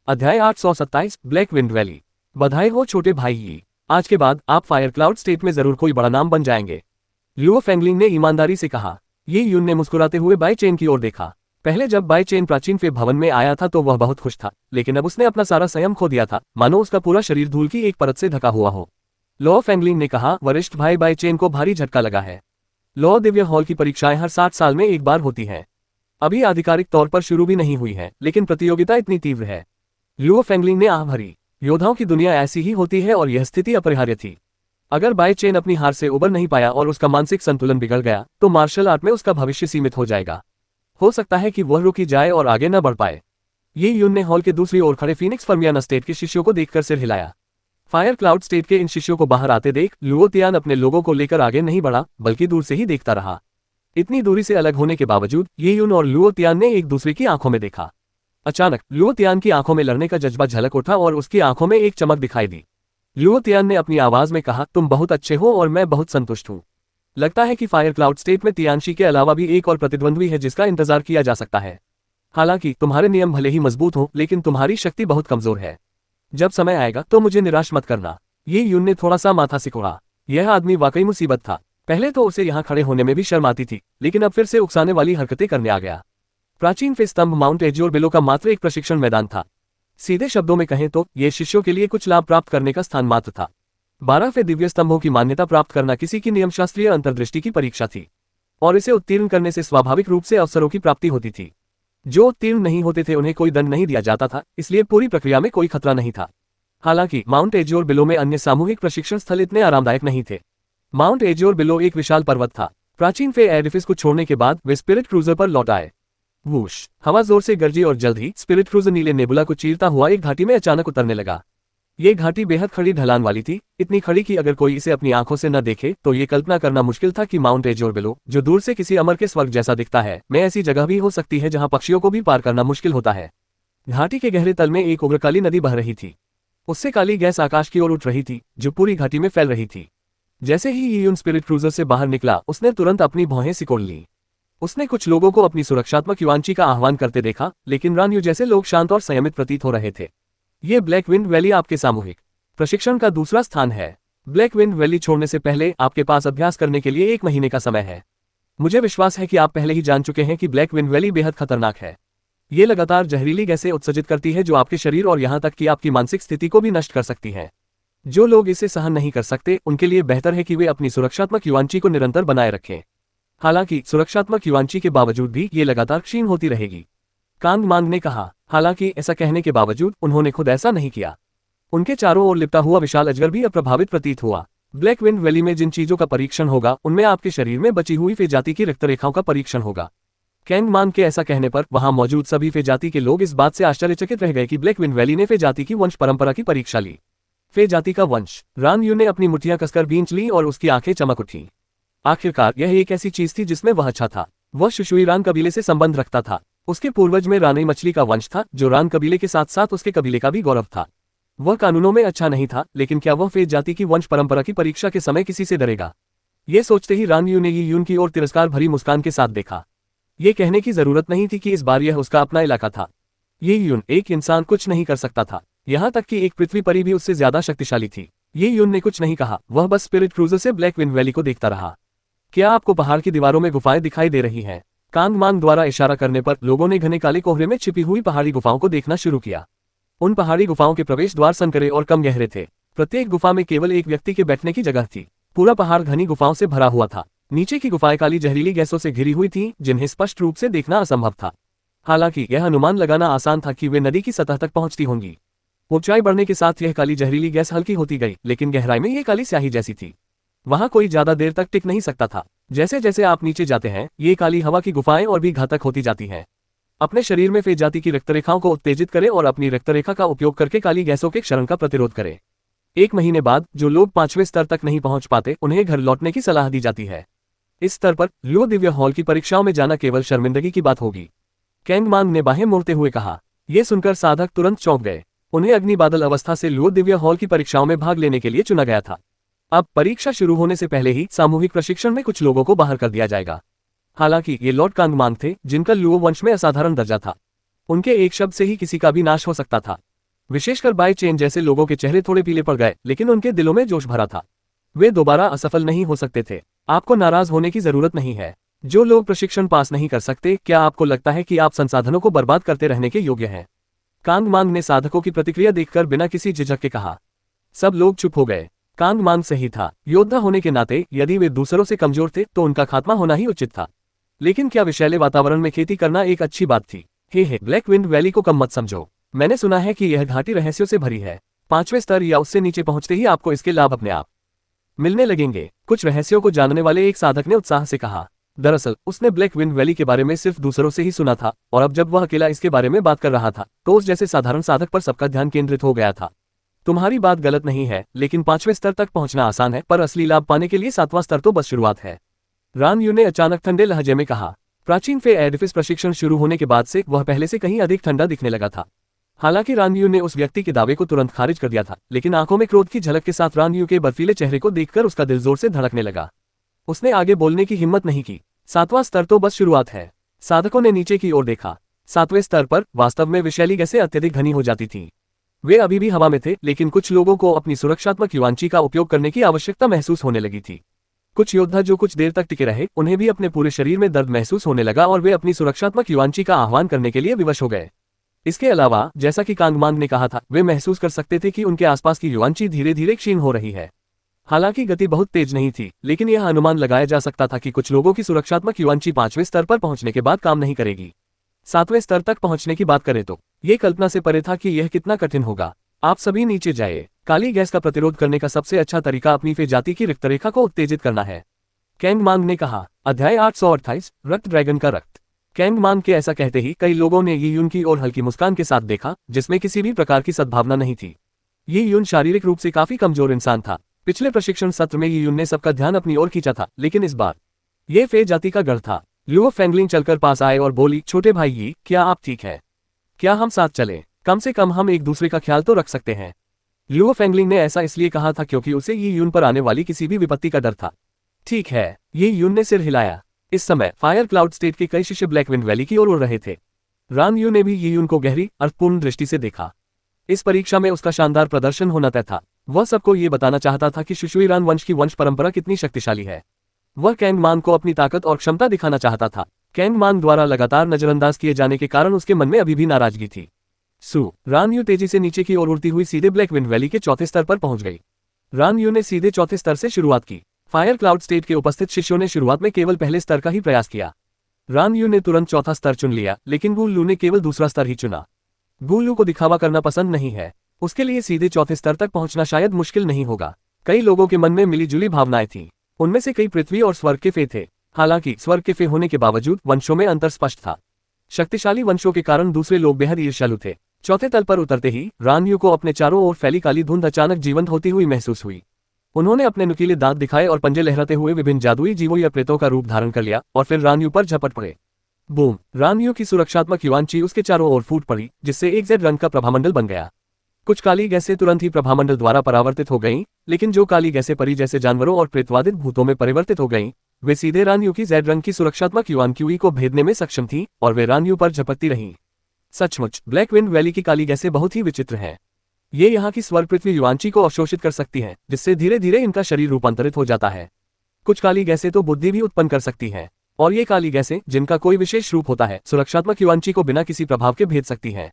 अध्याय 827 ब्लैक विंड वैली। बधाई हो छोटे भाई ये, आज के बाद आप फायर क्लाउड स्टेट में जरूर कोई बड़ा नाम बन जाएंगे, लुओ फेंगलिंग ने ईमानदारी से कहा। ये यून ने मुस्कुराते हुए बाई चेन की ओर देखा। पहले जब बाई चेन प्राचीन फे भवन में आया था तो वह बहुत खुश था, लेकिन अब उसने अपना सारा संयम खो दिया था, मानो उसका पूरा शरीर धूल की एक परत से ढका हुआ हो। लुओ फेंगलिंग ने कहा, वरिष्ठ भाई बाई चेन को भारी झटका लगा है। लुओ दिव्य हॉल की परीक्षाएं हर 60 साल में एक बार होती हैं। अभी आधिकारिक तौर पर शुरू भी नहीं हुई है, लेकिन प्रतियोगिता इतनी तीव्र है। लुओ फेंगलिंग ने आह भरी। योद्धाओं की दुनिया ऐसी ही होती है और यह स्थिति अपरिहार्य थी। अगर बाई चेन अपनी हार से उबर नहीं पाया और उसका मानसिक संतुलन बिगड़ गया तो मार्शल आर्ट में उसका भविष्य सीमित हो जाएगा। हो सकता है कि वह रुकी जाए और आगे न बढ़ पाए। ये यून ने हॉल के दूसरी ओर खड़े फीनिक्स फर्मियाना स्टेट के शिष्यों को देखकर सिर हिलाया। फायर क्लाउड स्टेट के इन शिष्यों को बाहर आते देख लुओ तियान अपने लोगों को लेकर आगे नहीं बढ़ा, बल्कि दूर से ही देखता रहा। इतनी दूरी से अलग होने के बावजूद ये यून और लुओ तियान ने एक दूसरे की आंखों में देखा। अचानक लुओ तियान की आंखों में लड़ने का जज्बा झलक उठा और उसकी आंखों में एक चमक दिखाई दी। लुओ तियान ने अपनी आवाज में कहा, तुम बहुत अच्छे हो और मैं बहुत संतुष्ट हूँ। लगता है कि फायर क्लाउड स्टेट में तियानशी के अलावा भी एक और प्रतिद्वंद्वी है जिसका इंतजार किया जा सकता है। हालांकि तुम्हारे नियम भले ही मजबूत हों, लेकिन तुम्हारी शक्ति बहुत कमजोर है। जब समय आएगा तो मुझे निराश मत करना। ये यून ने थोड़ा सा माथा सिकोड़ा। यह आदमी वाकई मुसीबत था। पहले तो उसे यहाँ खड़े होने में भी शर्म आती थी, लेकिन अब फिर से उकसाने वाली हरकतें करने आ गया। प्राचीन फे स्तंभ माउंट एज्योर बिलो का मात्र एक प्रशिक्षण मैदान था। सीधे शब्दों में कहें तो यह शिष्यों के लिए कुछ लाभ प्राप्त करने का स्थान मात्र था। 12 फे दिव्य स्तंभों की मान्यता प्राप्त करना किसी की नियमशास्त्रीय अंतर्दृष्टि की परीक्षा थी, और इसे उत्तीर्ण करने से स्वाभाविक रूप से अवसरों की प्राप्ति होती थी। जो उत्तीर्ण नहीं होते थे उन्हें कोई दंड नहीं दिया जाता था, इसलिए पूरी प्रक्रिया में कोई खतरा नहीं था। हालांकि माउंट एज्योर बिलो में अन्य सामूहिक प्रशिक्षण स्थल इतने आरामदायक नहीं थे। माउंट एज्योर बिलो एक विशाल पर्वत था। प्राचीन फे एडिफिस को छोड़ने के बाद वे स्पिरिट क्रूजर पर लौट आए। वूश, हवा जोर से गरजी और जल्द ही स्पिरिट क्रूजर नीले नेबुला को चीरता हुआ एक घाटी में अचानक उतरने लगा। ये घाटी बेहद खड़ी ढलान वाली थी, इतनी खड़ी कि अगर कोई इसे अपनी आंखों से न देखे तो ये कल्पना करना मुश्किल था कि माउंट एज्योर बिलो, जो दूर से किसी अमर के स्वर्ग जैसा दिखता है, में ऐसी जगह भी हो सकती है जहां पक्षियों को भी पार करना मुश्किल होता है। घाटी के गहरे तल में एक उग्रकाली नदी बह रही थी। उससे काली गैस आकाश की ओर उठ रही थी, जो पूरी घाटी में फैल रही थी। जैसे ही यीयुन स्पिरिट क्रूजर से बाहर निकला, उसने तुरंत अपनी भौहें सिकोड़ ली। उसने कुछ लोगों को अपनी सुरक्षात्मक युआंची का आह्वान करते देखा, लेकिन रानयू जैसे लोग शांत और संयमित प्रतीत हो रहे थे। ये ब्लैक विंड वैली आपके सामूहिक प्रशिक्षण का दूसरा स्थान है। ब्लैक विंड वैली छोड़ने से पहले आपके पास अभ्यास करने के लिए 1 महीने का समय है। मुझे विश्वास है कि आप पहले ही जान चुके हैं कि ब्लैक विंड वैली बेहद खतरनाक है। ये लगातार जहरीली गैसें उत्सर्जित करती है जो आपके शरीर और यहां तक कि आपकी मानसिक स्थिति को भी नष्ट कर सकती हैं। जो लोग इसे सहन नहीं कर सकते उनके लिए बेहतर है कि वे अपनी सुरक्षात्मक युआंची को निरंतर बनाए रखें। हालांकि सुरक्षात्मक युआंची के बावजूद भी ये लगातार क्षीण होती रहेगी, कांग मांग ने कहा। हालांकि ऐसा कहने के बावजूद उन्होंने खुद ऐसा नहीं किया। उनके चारों ओर लिपटा हुआ विशाल अजगर भी अप्रभावित प्रतीत हुआ। ब्लैक विंड वैली में जिन चीजों का परीक्षण होगा उनमें आपके शरीर में बची हुई फे जाति की रक्तरेखाओं का परीक्षण होगा। कैंग मान के ऐसा कहने पर वहां मौजूद सभी फे जाति के लोग इस बात से आश्चर्यचकित रह गए कि ब्लैक विंड वैली ने फे जाति की वंश परंपरा की परीक्षा ली। फे जाति का वंश। रान यू ने अपनी मुठ्ठियां कसकर भींच ली और उसकी आंखें चमक उठी। आखिरकार यह एक ऐसी चीज थी जिसमें वह अच्छा था। वह शुशुई रान कबीले से संबंध रखता था। उसके पूर्वज में रानी मछली का वंश था, जो रान कबीले के साथ साथ उसके कबीले का भी गौरव था। वह कानूनों में अच्छा नहीं था, लेकिन क्या वह फे जाति की वंश परंपरा की परीक्षा के समय किसी से डरेगा? ये सोचते ही रान यू ने यी यून की ओर तिरस्कार भरी मुस्कान के साथ देखा। ये कहने की जरूरत नहीं थी कि इस बार यह उसका अपना इलाका था। ये यून, एक इंसान कुछ नहीं कर सकता था, यहाँ तक कि एक पृथ्वी परी भी उससे ज्यादा शक्तिशाली थी। ये यून ने कुछ नहीं कहा, वह बस स्पिरिट क्रूजर से ब्लैक विंड वैली को देखता रहा। क्या आपको पहाड़ की दीवारों में गुफाएं दिखाई दे रही हैं? कांग मांग द्वारा इशारा करने पर लोगों ने घने काले कोहरे में छिपी हुई पहाड़ी गुफाओं को देखना शुरू किया। उन पहाड़ी गुफाओं के प्रवेश द्वार संकरे और कम गहरे थे। प्रत्येक गुफा में केवल एक व्यक्ति के बैठने की जगह थी। पूरा पहाड़ घनी गुफाओं से भरा हुआ था। नीचे की गुफाएं काली जहरीली गैसों से घिरी हुई थीं, जिन्हें स्पष्ट रूप से देखना असंभव था। हालांकि यह अनुमान लगाना आसान था कि वे नदी की सतह तक पहुंचती होंगी। ऊंचाई बढ़ने के साथ यह काली जहरीली गैस हल्की होती गई, लेकिन गहराई में यह काली स्याही जैसी थी। वहां कोई ज्यादा देर तक टिक नहीं सकता था। जैसे जैसे आप नीचे जाते हैं, ये काली हवा की गुफाएं और भी घातक होती जाती हैं। अपने शरीर में फे जाति की रक्तरेखाओं को उत्तेजित करें और अपनी रक्तरेखा का उपयोग करके काली गैसों के क्षरण का प्रतिरोध करें। 1 महीने बाद जो लोग 5वें स्तर तक नहीं पहुंच पाते उन्हें घर लौटने की सलाह दी जाती है। इस स्तर पर लुओ दिव्य हॉल की परीक्षाओं में जाना केवल शर्मिंदगी की बात होगी। कैंग मांग ने बाहें मोड़ते हुए कहा। यह सुनकर साधक तुरंत चौंक गए। उन्हें अग्नि बादल अवस्था से लुओ दिव्य हॉल की परीक्षाओं में भाग लेने के लिए चुना गया था। अब परीक्षा शुरू होने से पहले ही सामूहिक प्रशिक्षण में कुछ लोगों को बाहर कर दिया जाएगा। हालांकि ये लॉर्ड कांगमांग थे, जिनका लुओ वंश में असाधारण दर्जा था। उनके एक शब्द से ही किसी का भी नाश हो सकता था। विशेषकर बाय चेन जैसे लोगों के चेहरे थोड़े पीले पड़ गए, लेकिन उनके दिलों में जोश भरा था। वे दोबारा असफल नहीं हो सकते थे। आपको नाराज होने की जरूरत नहीं है। जो लोग प्रशिक्षण पास नहीं कर सकते, क्या आपको लगता है कि आप संसाधनों को बर्बाद करते रहने के योग्य हैं? कांगमांग ने साधकों की प्रतिक्रिया देखकर बिना किसी झिझक के कहा। सब लोग चुप हो गए। कांगमांग सही था। योद्धा होने के नाते यदि वे दूसरों से कमजोर थे तो उनका खात्मा होना ही उचित था। लेकिन क्या विषैले वातावरण में खेती करना एक अच्छी बात थी? हे ब्लैक विंड वैली को कम मत समझो। मैंने सुना है कि यह घाटी रहस्यों से भरी है। 5वें स्तर या उससे नीचे पहुंचते ही आपको इसके लाभ अपने आप मिलने लगेंगे। कुछ रहस्यों को जानने वाले एक साधक ने उत्साह से कहा। दरअसल उसने ब्लैक विंड वैली के बारे में सिर्फ दूसरों से ही सुना था, और अब जब वह अकेला इसके बारे में बात कर रहा था तो उस जैसे साधारण साधक पर सबका ध्यान केंद्रित हो गया था। तुम्हारी बात गलत नहीं है, लेकिन 5वें स्तर तक पहुंचना आसान है, पर असली लाभ पाने के लिए 7वां स्तर तो बस शुरुआत है। रान यू ने अचानक ठंडे लहजे में कहा। प्राचीन फे एडिफिस प्रशिक्षण शुरू होने के बाद से वह पहले से कहीं अधिक ठंडा दिखने लगा था। हालांकि रान यू ने उस व्यक्ति के दावे को तुरंत खारिज कर दिया था, लेकिन आंखों में क्रोध की झलक के साथ रान यू के बर्फीले चेहरे को देखकर उसका दिल जोर से धड़कने लगा। उसने आगे बोलने की हिम्मत नहीं की। 7वां स्तर तो बस शुरुआत है। साधकों ने नीचे की ओर देखा। 7वें स्तर पर वास्तव में विषैली गैसें अत्यधिक घनी हो जाती थीं। वे अभी भी हवा में थे, लेकिन कुछ लोगों को अपनी सुरक्षात्मक युवांची का उपयोग करने की आवश्यकता महसूस होने लगी थी। कुछ योद्धा जो कुछ देर तक टिके रहे, उन्हें भी अपने पूरे शरीर में दर्द महसूस होने लगा और वे अपनी सुरक्षात्मक युवांची का आह्वान करने के लिए विवश हो गए। इसके अलावा, जैसा कि कांगमांग ने कहा था, वे महसूस कर सकते थे कि उनके आसपास की युवांची धीरे धीरे क्षीण हो रही है। हालांकि गति बहुत तेज नहीं थी, लेकिन यह अनुमान लगाया जा सकता था कि कुछ लोगों की सुरक्षात्मक युवांची 5वें स्तर पर पहुंचने के बाद काम नहीं करेगी। 7वें स्तर तक पहुंचने की बात करें तो ये कल्पना से परे था कि यह कितना कठिन होगा। आप सभी नीचे जाइए। काली गैस का प्रतिरोध करने का सबसे अच्छा तरीका अपनी फे जाति की रक्तरेखा को उत्तेजित करना है, कांगमांग ने कहा। अध्याय 828 रक्त ड्रैगन का रक्त। कांगमांग के ऐसा कहते ही कई लोगों ने यी यून की ओर हल्की मुस्कान के साथ देखा, जिसमें किसी भी प्रकार की सद्भावना नहीं थी। यी यून शारीरिक रूप से काफी कमजोर इंसान था। पिछले प्रशिक्षण सत्र में यी यून ने सबका ध्यान अपनी ओर खींचा था, लेकिन इस बार ये फे जाति का गढ़ था। लुओ फेंगलिंग चलकर पास आए और बोली, छोटे भाई यी, क्या आप ठीक है? क्या हम साथ चले? कम से कम हम एक दूसरे का ख्याल तो रख सकते हैं। लुओ फेंगलिंग ने ऐसा इसलिए कहा था क्योंकि उसे यी यून पर आने वाली किसी भी विपत्ति का डर था। ठीक है, यी यून ने सिर हिलाया। इस समय फायर क्लाउड स्टेट के कई शिष्य ब्लैक विंड वैली की ओर उड़ रहे थे। रान यू ने भी यी यून को गहरी अर्थपूर्ण दृष्टि से देखा। इस परीक्षा में उसका शानदार प्रदर्शन होना तय था। वह सबको ये बताना चाहता था कि शुशुइरान वंश की वंश परंपरा कितनी शक्तिशाली है। वह कांगमांग को अपनी ताकत और क्षमता दिखाना चाहता था। कांगमांग द्वारा लगातार नजरअंदाज किए जाने के कारण उसके मन में अभी भी नाराजगी थी। रान यू तेजी से नीचे की ओर उड़ती हुई सीधे ब्लैक विंड वैली के 4थे स्तर पर पहुंच गई। रान यू ने सीधे 4थे स्तर से शुरुआत की। फायर क्लाउड स्टेट के उपस्थित शिष्यों ने शुरुआत में केवल पहले स्तर का ही प्रयास किया। रान यू ने तुरंत 4था स्तर चुन लिया, लेकिन गू लू ने केवल दूसरा स्तर ही चुना। गू लू को दिखावा करना पसंद नहीं है। उसके लिए सीधे 4थे स्तर तक पहुंचना शायद मुश्किल नहीं होगा। कई लोगों के मन में मिलीजुली भावनाएं थीं। उनमें से कई पृथ्वी और स्वर्ग के फे थे। हालांकि स्वर्ग के फे होने के बावजूद वंशों में अंतर स्पष्ट था। शक्तिशाली वंशों के कारण दूसरे लोग बेहद ईर्ष्यालु थे। 4थे तल पर उतरते ही रान यू को अपने चारों ओर फैली काली धुंध अचानक जीवंत होती हुई महसूस हुई। उन्होंने अपने नुकीले दांत दिखाए और पंजे लहराते हुए विभिन्न जादुई जीवों या प्रेतों का रूप धारण कर लिया और फिर रान यू पर झपट पड़े। बूम! रान यू की सुरक्षात्मक युवांची उसके चारों ओर फूट पड़ी, जिससे एक जेड रंग का प्रभामंडल बन गया। कुछ काली गैसें तुरंत ही प्रभामंडल द्वारा परावर्तित हो गईं, लेकिन जो काली गैसें परी जैसे जानवरों और प्रेतवादित भूतों में परिवर्तित हो गईं, वे सीधे रान यू की जेड रंग की सुरक्षात्मक युवांकी को भेदने में सक्षम थीं और वे रान यू पर झपटती रहीं। सचमुच ब्लैक विंड वैली की काली गैसें बहुत ही विचित्र हैं। ये यहाँ की स्वर्ग पृथ्वी युवांची को अवशोषित कर सकती हैं, जिससे धीरे धीरे इनका शरीर रूपांतरित हो जाता है। कुछ काली गैसें तो बुद्धि भी उत्पन्न कर सकती हैं, और ये काली गैसें, जिनका कोई विशेष रूप होता है, सुरक्षात्मक युवांची को बिना किसी प्रभाव के भेद सकती हैं।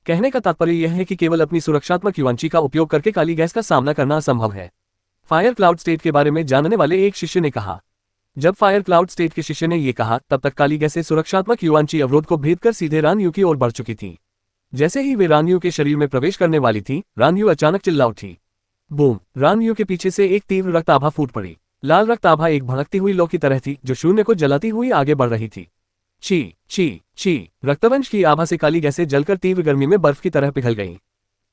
कहने का तात्पर्य यह है कि केवल अपनी सुरक्षात्मक युवांची का उपयोग करके काली गैस का सामना करना असंभव है। फायर क्लाउड स्टेट के बारे में जानने वाले एक शिष्य ने कहा। जब फायर क्लाउड स्टेट के शिष्य ने यह कहा, तब तक काली गैसें सुरक्षात्मक युवांची अवरोध को भेद कर सीधे रान यू की ओर बढ़ चुकी थी। जैसे ही वे रान यू के शरीर में प्रवेश करने वाली थी, रान यू अचानक चिल्ला उठी। बूम! रान यू के पीछे से एक तीव्र रक्त आभा फूट पड़ी। लाल रक्त आभा एक भड़कती हुई लौ की तरह थी, जो शून्य को जलाती हुई आगे बढ़ रही थी। ची ची ची! रक्तवंश की आभा से काली गैसें जलकर तीव्र गर्मी में बर्फ की तरह पिघल गईं।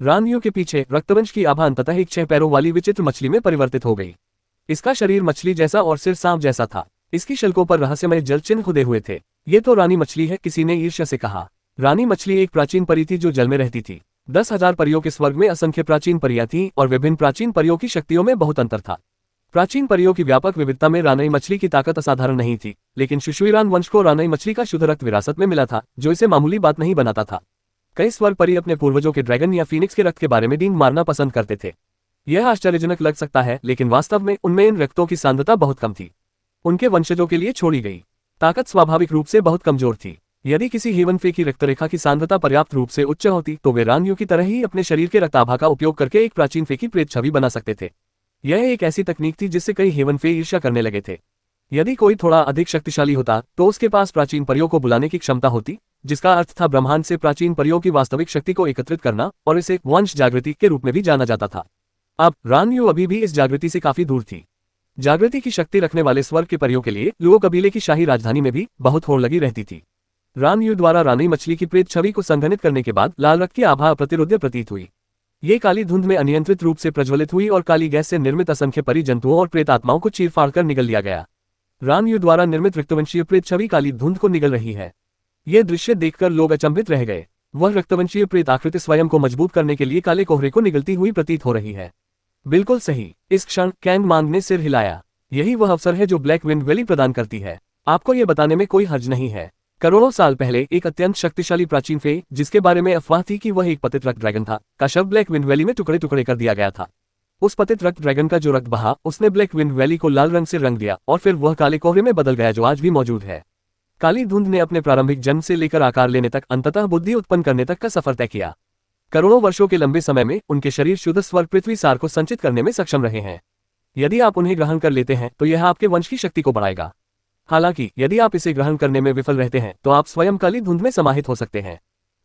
रान यू के पीछे रक्तवंश की आभा अंततः एक 6 पैरों वाली विचित्र मछली में परिवर्तित हो गई। इसका शरीर मछली जैसा और सिर सांप जैसा था। इसकी शल्कों पर रहस्यमय जल चिन्ह खुदे हुए थे। ये तो रानी मछली है, किसी ने ईर्ष्या से कहा। रानी मछली एक प्राचीन परी थी जो जल में रहती थी। 10,000 परियों के स्वर्ग में असंख्य प्राचीन परियां थीं और विभिन्न प्राचीन परियों की शक्तियों में बहुत अंतर था। प्राचीन परियों की व्यापक विविधता में रानई मछली की ताकत असाधारण नहीं थी, लेकिन शिशुइरान वंश को रानई मछली का शुद्ध रक्त विरासत में मिला था, जो इसे मामूली बात नहीं बनाता था। कई स्वर्ग परी अपने पूर्वजों के ड्रैगन या फीनिक्स के रक्त के बारे में डींग मारना पसंद करते थे। यह आश्चर्यजनक लग सकता है, लेकिन वास्तव में उनमें इन रक्तों की सांद्रता बहुत कम थी। उनके वंशजों के लिए छोड़ी गई ताकत स्वाभाविक रूप से बहुत कमजोर थी। यदि किसी हेवनफे की रक्तरेखा की सांद्रता पर्याप्त रूप से उच्च होती तो वे रानयू की तरह ही अपने शरीर के रक्ताभा का उपयोग करके एक प्राचीन फे की प्रेत छवि बना सकते थे। यह एक ऐसी तकनीक थी जिससे कई हेवनफे ईर्ष्या करने लगे थे। यदि कोई थोड़ा अधिक शक्तिशाली होता तो उसके पास प्राचीन परियों को बुलाने की क्षमता होती, जिसका अर्थ था ब्रह्मांड से प्राचीन परियों की वास्तविक शक्ति को एकत्रित करना, और इसे वंश जागृति के रूप में भी जाना जाता था। अब रानयू अभी भी इस जागृति से काफी दूर थी। जागृति की शक्ति रखने वाले स्वर्ग के परियों के लिए लुओ कबीले की शाही राजधानी में भी बहुत होड़ लगी रहती थी। रानयू द्वारा रानी मछली की प्रेत छवि को संघनित करने के बाद लाल रक्त की आभा अप्रतिरोध्य प्रतीत हुई। ये काली धुंध में अनियंत्रित रूप से प्रज्वलित हुई और काली गैस से निर्मित असंख्य परी जंतुओं और प्रेत आत्माओं को चीर-फाड़ कर निगल लिया गया। रानयू द्वारा निर्मित रक्तवंशीय प्रेत छवि काली धुंध को निगल रही है। यह दृश्य देखकर लोग अचंभित रह गए। वह रक्तवंशीय प्रेत आकृति स्वयं को मजबूत करने के लिए काले कोहरे को निगलती हुई प्रतीत हो रही है। बिल्कुल सही। इस क्षण कैंग मांग ने सिर हिलाया। यही वह अवसर है जो ब्लैक विंड वैली प्रदान करती है। आपको यह बताने में कोई हर्ज नहीं है। करोड़ों साल पहले एक अत्यंत शक्तिशाली प्राचीन फे, जिसके बारे में अफवाह थी कि वह एक पतित रक्त ड्रैगन था, का शव ब्लैक विंड वैली में टुकड़े टुकड़े कर दिया गया था। उस पतित रक्त ड्रैगन का जो रक्त बहा, उसने ब्लैक विंड वैली को लाल रंग से रंग दिया और फिर वह काले कोहरे में बदल गया जो आज भी मौजूद है। काली धुंध ने अपने प्रारंभिक जन्म से लेकर आकार लेने तक, अंततः बुद्धि उत्पन्न करने तक का सफर तय किया। करोड़ों वर्षों के लंबे समय में उनके शरीर शुद्ध स्वर्ग पृथ्वी सार को संचित करने में सक्षम रहे हैं। यदि आप उन्हें ग्रहण कर लेते हैं तो यह आपके वंश की शक्ति को बढ़ाएगा। हालांकि यदि आप इसे ग्रहण करने में विफल रहते हैं तो आप स्वयं काली धुंध में समाहित हो सकते हैं।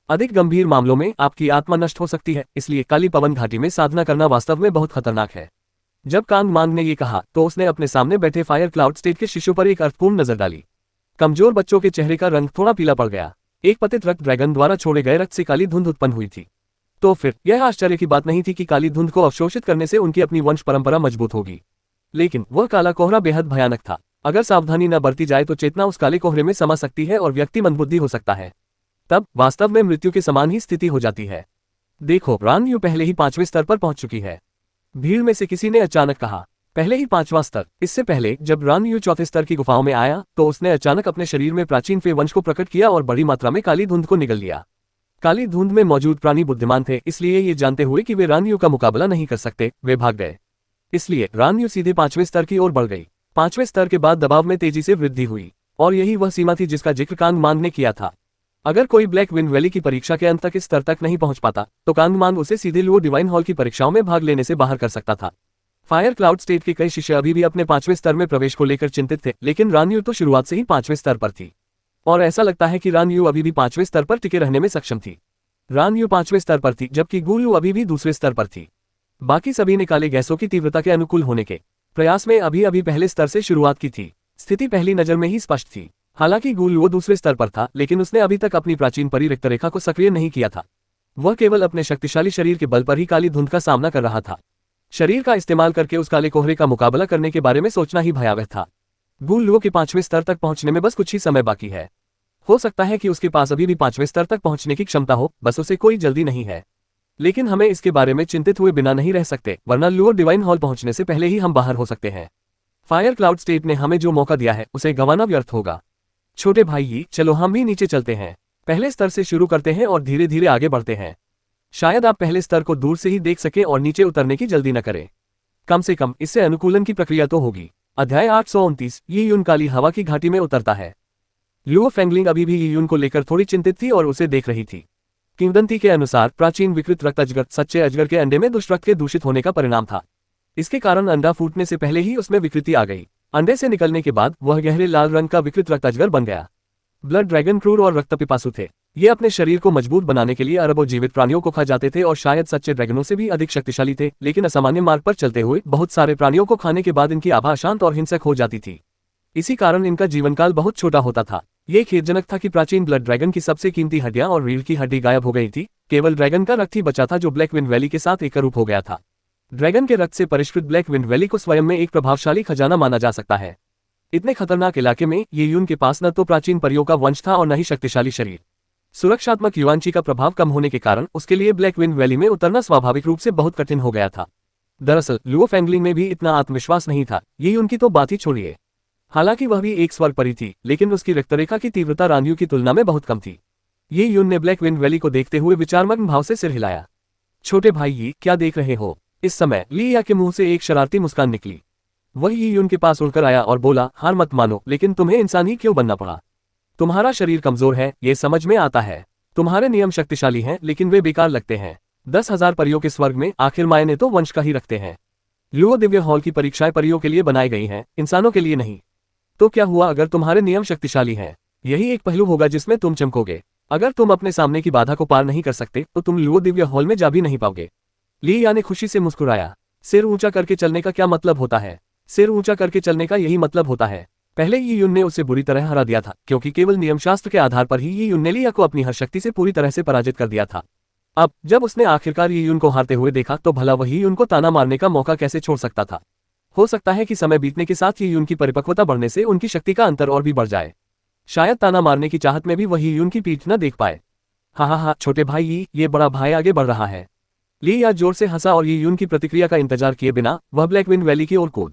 अधिक गंभीर मामलों में आपकी आत्मा नष्ट हो सकती है, इसलिए काली पवन घाटी में साधना करना वास्तव में बहुत खतरनाक है। जब कांग मांग ने ये कहा तो उसने अपने सामने बैठे फायर क्लाउड स्टेट के शिष्यों पर एक अर्थपूर्ण नजर डाली। कमजोर बच्चों के चेहरे का रंग थोड़ा पीला पड़ गया। एक पतित रक्त ड्रैगन द्वारा छोड़े गए रक्त से काली धुंध उत्पन्न हुई थी। तो फिर यह आश्चर्य की बात नहीं थी कि काली धुंध को अवशोषित करने से उनकी अपनी वंश परंपरा मजबूत होगी। लेकिन वह काला कोहरा बेहद भयानक था। अगर सावधानी न बरती जाए तो चेतना उस काले कोहरे में समा सकती है और व्यक्ति मंदबुद्धि हो सकता है। तब वास्तव में मृत्यु के समान ही स्थिति हो जाती है। देखो, रानयू पहले ही 5वें स्तर पर पहुंच चुकी है। भीड़ में से किसी ने अचानक कहा, पहले ही 5वां स्तर। इससे पहले जब रानयू 4थे स्तर की गुफाओं में आया तो उसने अचानक अपने शरीर में प्राचीन फे वंश को प्रकट किया और बड़ी मात्रा में काली धुंध को निगल लिया। काली धुंध में मौजूद प्राणी बुद्धिमान थे, इसलिए ये जानते हुए कि वे रानयू का मुकाबला नहीं कर सकते, वे भाग गए। इसलिए रानयू सीधे 5वें स्तर की ओर बढ़ गई। 5वें स्तर के बाद दबाव में तेजी से वृद्धि हुई, और यही वह सीमा थी जिसका जिक्र कांग मांग ने किया था। अगर कोई ब्लैक विंड वैली की परीक्षा के अंत तक इस स्तर तक नहीं पहुंच पाता तो कांग मांग उसे सीधे लुओ डिवाइन हॉल की परीक्षाओं में भाग लेने से बाहर कर सकता था। फायर क्लाउड स्टेट के कई शिष्य अभी भी अपने 5वें स्तर में प्रवेश को लेकर चिंतित थे, लेकिन रानयू तो शुरुआत से ही 5वें स्तर पर थी, और ऐसा लगता है कि रानयू अभी भी 5वें स्तर पर टिके रहने में सक्षम थी। रानयू 5वें स्तर पर थी, जबकि गुलू अभी भी दूसरे स्तर पर थी। बाकी सभी ने काले गैसों की तीव्रता के अनुकूल होने के प्रयास में अभी पहले स्तर से शुरुआत की थी। स्थिति पहली नजर में ही स्पष्ट थी। हालांकि गुलू दूसरे स्तर पर था, लेकिन उसने अभी तक अपनी प्राचीन परी रक्तरेखा को सक्रिय नहीं किया था। वह केवल अपने शक्तिशाली शरीर के बल पर ही काली धुंध का सामना कर रहा था। शरीर का इस्तेमाल करके उस काले कोहरे का मुकाबला करने के बारे में सोचना ही भयावह था। गुलू के 5वें स्तर तक पहुंचने में बस कुछ ही समय बाकी है। हो सकता है कि उसके पास अभी भी 5वें स्तर तक पहुंचने की क्षमता हो, बस उसे कोई जल्दी नहीं है। लेकिन हमें इसके बारे में चिंतित हुए बिना नहीं रह सकते, वरना लुओ डिवाइन हॉल पहुंचने से पहले ही हम बाहर हो सकते हैं। फायर क्लाउड स्टेट ने हमें जो मौका दिया है उसे गंवाना व्यर्थ होगा। छोटे भाई, चलो हम भी नीचे चलते हैं। पहले स्तर से शुरू करते हैं और धीरे धीरे आगे बढ़ते हैं। शायद आप पहले स्तर को दूर से ही देख सके और नीचे उतरने की जल्दी न करें। कम से कम इससे अनुकूलन की प्रक्रिया तो होगी। अध्याय 829। ये यून काली हवा की घाटी में उतरता है। लुओ फेंगलिंग अभी भी यून को लेकर थोड़ी चिंतित थी और उसे देख रही थी। किंवदंती के अनुसार प्राचीन विकृत रक्त अजगर सच्चे अजगर के अंडे में दुष्ट रक्त के दूषित होने का परिणाम था। इसके कारण अंडा फूटने से पहले ही उसमें विकृति आ गई। अंडे से निकलने के बाद वह गहरे लाल रंग का विकृत रक्त अजगर बन गया। ब्लड ड्रैगन क्रूर और रक्त पिपासु थे। ये अपने शरीर को मजबूत बनाने के लिए अरबों जीवित प्राणियों को खा जाते थे और शायद सच्चे ड्रैगनों से भी अधिक शक्तिशाली थे, लेकिन असामान्य मार्ग पर चलते हुए बहुत सारे प्राणियों को खाने के बाद इनकी आभा अशांत और हिंसक हो जाती थी। इसी कारण इनका जीवनकाल बहुत छोटा होता था। ये खेदजनक था कि प्राचीन ब्लड ड्रैगन की सबसे कीमती हड्डियां और रीढ़ की हड्डी गायब हो गई थी। केवल ड्रैगन का रक्त ही बचा था जो ब्लैक विंड वैली के साथ एकरूप हो गया था। ड्रैगन के रक्त से परिष्कृत ब्लैक विंड वैली को स्वयं में एक प्रभावशाली खजाना माना जा सकता है। इतने खतरनाक इलाके में ये यून के पास न तो प्राचीन परियों का वंश था और न ही शक्तिशाली शरीर। सुरक्षात्मक युआनची का प्रभाव कम होने के कारण उसके लिए ब्लैक विंड वैली में उतरना स्वाभाविक रूप से बहुत कठिन हो गया था। दरअसल लुओ फेंगलिंग में भी इतना आत्मविश्वास नहीं था, ये उनकी तो बात ही छोड़िए। हालांकि वह भी एक स्वर्ग परी थी, लेकिन उसकी रक्तरेखा की तीव्रता रानियों की तुलना में बहुत कम थी। ये यून ने ब्लैक विंड वैली को देखते हुए विचारमग्न भाव से सिर हिलाया। छोटे भाई ये क्या देख रहे हो? इस समय ली या के मुंह से एक शरारती मुस्कान निकली। वह ये यून के पास उड़कर आया और बोला, हार मत मानो, लेकिन तुम्हें इंसान ही क्यों बनना पड़ा? तुम्हारा शरीर कमजोर है, ये समझ में आता है। तुम्हारे नियम शक्तिशाली हैं, लेकिन वे बेकार लगते हैं। 10,000 परियों के स्वर्ग में आखिर मायने तो वंश का ही रखते हैं। लुओ दिव्य हॉल की परीक्षाएं परियों के लिए बनाई गई हैं, इंसानों के लिए नहीं। तो क्या हुआ अगर तुम्हारे नियम शक्तिशाली हैं? यही एक पहलू होगा जिसमें तुम चमकोगे। अगर तुम अपने सामने की बाधा को पार नहीं कर सकते तो तुम लुओ दिव्य हॉल में जा भी नहीं पाओगे। ली या ने खुशी से मुस्कुराया। सिर ऊंचा करके चलने का क्या मतलब होता है? सिर ऊंचा करके चलने का यही मतलब होता है। पहले यी यून ने उसे बुरी तरह हरा दिया था, क्योंकि केवल नियमशास्त्र के आधार पर ही यी यून ने लिया को अपनी हर शक्ति से पूरी तरह से पराजित कर दिया था। अब जब उसने आखिरकार यी यून को हारते हुए देखा तो भला वही उनको ताना मारने का मौका कैसे छोड़ सकता था। हो सकता है कि समय बीतने के साथ यी यून की परिपक्वता बढ़ने से उनकी शक्ति का अंतर और भी बढ़ जाए। शायद ताना मारने की चाहत में भी वही यून की पीठ न देख पाए। हाँ, छोटे भाई, ये बड़ा भाई आगे बढ़ रहा है। ली या जोर से हंसा और यी यून की प्रतिक्रिया का इंतजार किए बिना वह ब्लैक विंड वैली की ओर कूद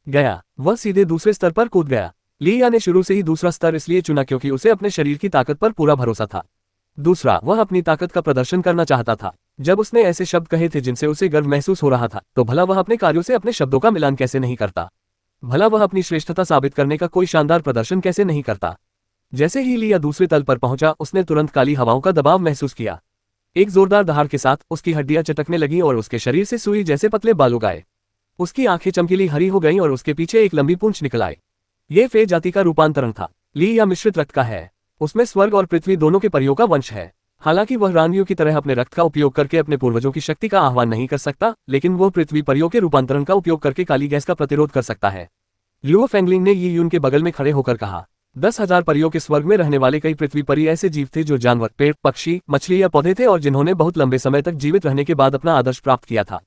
गया। वह सीधे दूसरे स्तर पर कूद गया। ली या ने शुरू से ही दूसरा स्तर इसलिए चुना क्योंकि उसे अपने शरीर की ताकत पर पूरा भरोसा था। दूसरा, वह अपनी ताकत का प्रदर्शन करना चाहता था। जब उसने ऐसे शब्द कहे थे जिनसे उसे गर्व महसूस हो रहा था, तो भला वह अपने कार्यों से अपने शब्दों का मिलान कैसे नहीं करता? भला वह अपनी श्रेष्ठता साबित करने का कोई शानदार प्रदर्शन कैसे नहीं करता? जैसे ही लिया दूसरे तल पर पहुंचा, उसने तुरंत काली हवाओं का दबाव महसूस किया। एक जोरदार दहाड़ के साथ उसकी हड्डियां चटकने लगीं और उसके शरीर से सुई जैसे पतले बाल उगाए। उसकी आंखें चमकीली हरी हो गईं और उसके पीछे एक लंबी पूंछ निकल आई। ये फे जाति का रूपांतरण था। ली या मिश्रित रक्त का है। उसमें स्वर्ग और पृथ्वी दोनों के परियों का वंश है। हालांकि वह रानियों की तरह अपने रक्त का उपयोग करके अपने पूर्वजों की शक्ति का आह्वान नहीं कर सकता, लेकिन वो पृथ्वी परियों के रूपांतरण का उपयोग करके काली गैस का प्रतिरोध कर सकता है। लुओ फेंगलिंग ने यी यून के बगल में खड़े होकर कहा, 10,000 परियों के स्वर्ग में रहने वाले कई पृथ्वी परी ऐसे जीव थे जो जानवर, पेड़, पक्षी, मछली या पौधे थे और जिन्होंने बहुत लंबे समय तक जीवित रहने के बाद अपना आदर्श प्राप्त किया था।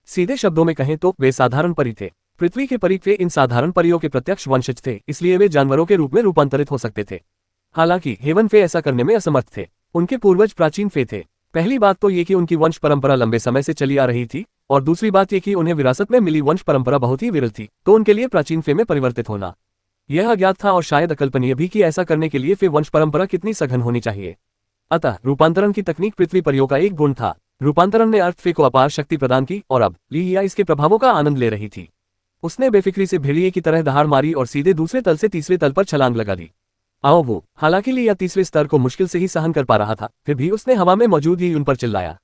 सीधे शब्दों में कहें तो वे साधारण परी थे। पृथ्वी के परी वे इन साधारण परियों के प्रत्यक्ष वंशज थे, इसलिए वे जानवरों के रूप में रूपांतरित हो सकते थे। हालांकि हेवन फे ऐसा करने में असमर्थ थे। उनके पूर्वज प्राचीन फे थे। पहली बात तो ये कि उनकी वंश परंपरा लंबे समय से चली आ रही थी, और दूसरी बात ये कि उन्हें विरासत में मिली वंश परंपरा बहुत ही विरल थी, तो उनके लिए प्राचीन फे में परिवर्तित होना यह अज्ञात था और शायद अकल्पनीय भी कि ऐसा करने के लिए फे वंश परंपरा कितनी सघन होनी चाहिए। अतः रूपांतरण की तकनीक पृथ्वी परियों का एक गुण था। रूपांतरण ने अर्थ फे को अपार शक्ति प्रदान की और अब लिया इसके प्रभावों का आनंद ले रही थी। उसने बेफिक्री से भेड़िए की तरह दहाड़ मारी और सीधे दूसरे तल से तीसरे तल पर छलांग लगा दी। आओ वो, हालांकि लिया तीसरे स्तर को मुश्किल से ही सहन कर पा रहा था, फिर भी उसने हवा में मौजूद यी यून पर चिल्लाया।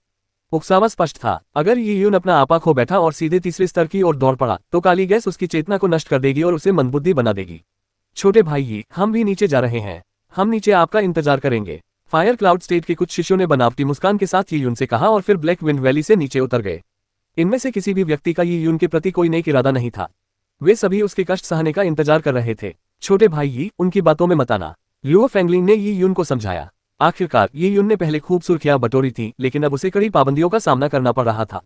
उकसावा स्पष्ट था, अगर यी यून अपना आपा खो बैठा और सीधे तीसरे स्तर की ओर दौड़ पड़ा तो काली गैस उसकी चेतना को नष्ट कर देगी और उसे मंदबुद्धि बना देगी। छोटे भाई, हम भी नीचे जा रहे हैं। हम नीचे आपका इंतजार करेंगे। फायर क्लाउड स्टेट के कुछ शिष्यों ने बनावटी मुस्कान के साथ यी यून से कहा और फिर ब्लैक विंड वैली से नीचे उतर गए। इनमें से किसी भी व्यक्ति का यी यून के प्रति कोई नेक इरादा नहीं था। वे सभी उसके कष्ट सहने का इंतजार कर रहे थे। छोटे भाई, उनकी बातों में मत आना, लुओ फेंगलिंग ने यी यून को समझाया। आखिरकार यी यून ने पहले खूब सुर्खियां बटोरी थी, लेकिन अब उसे कड़ी पाबंदियों का सामना करना पड़ रहा था।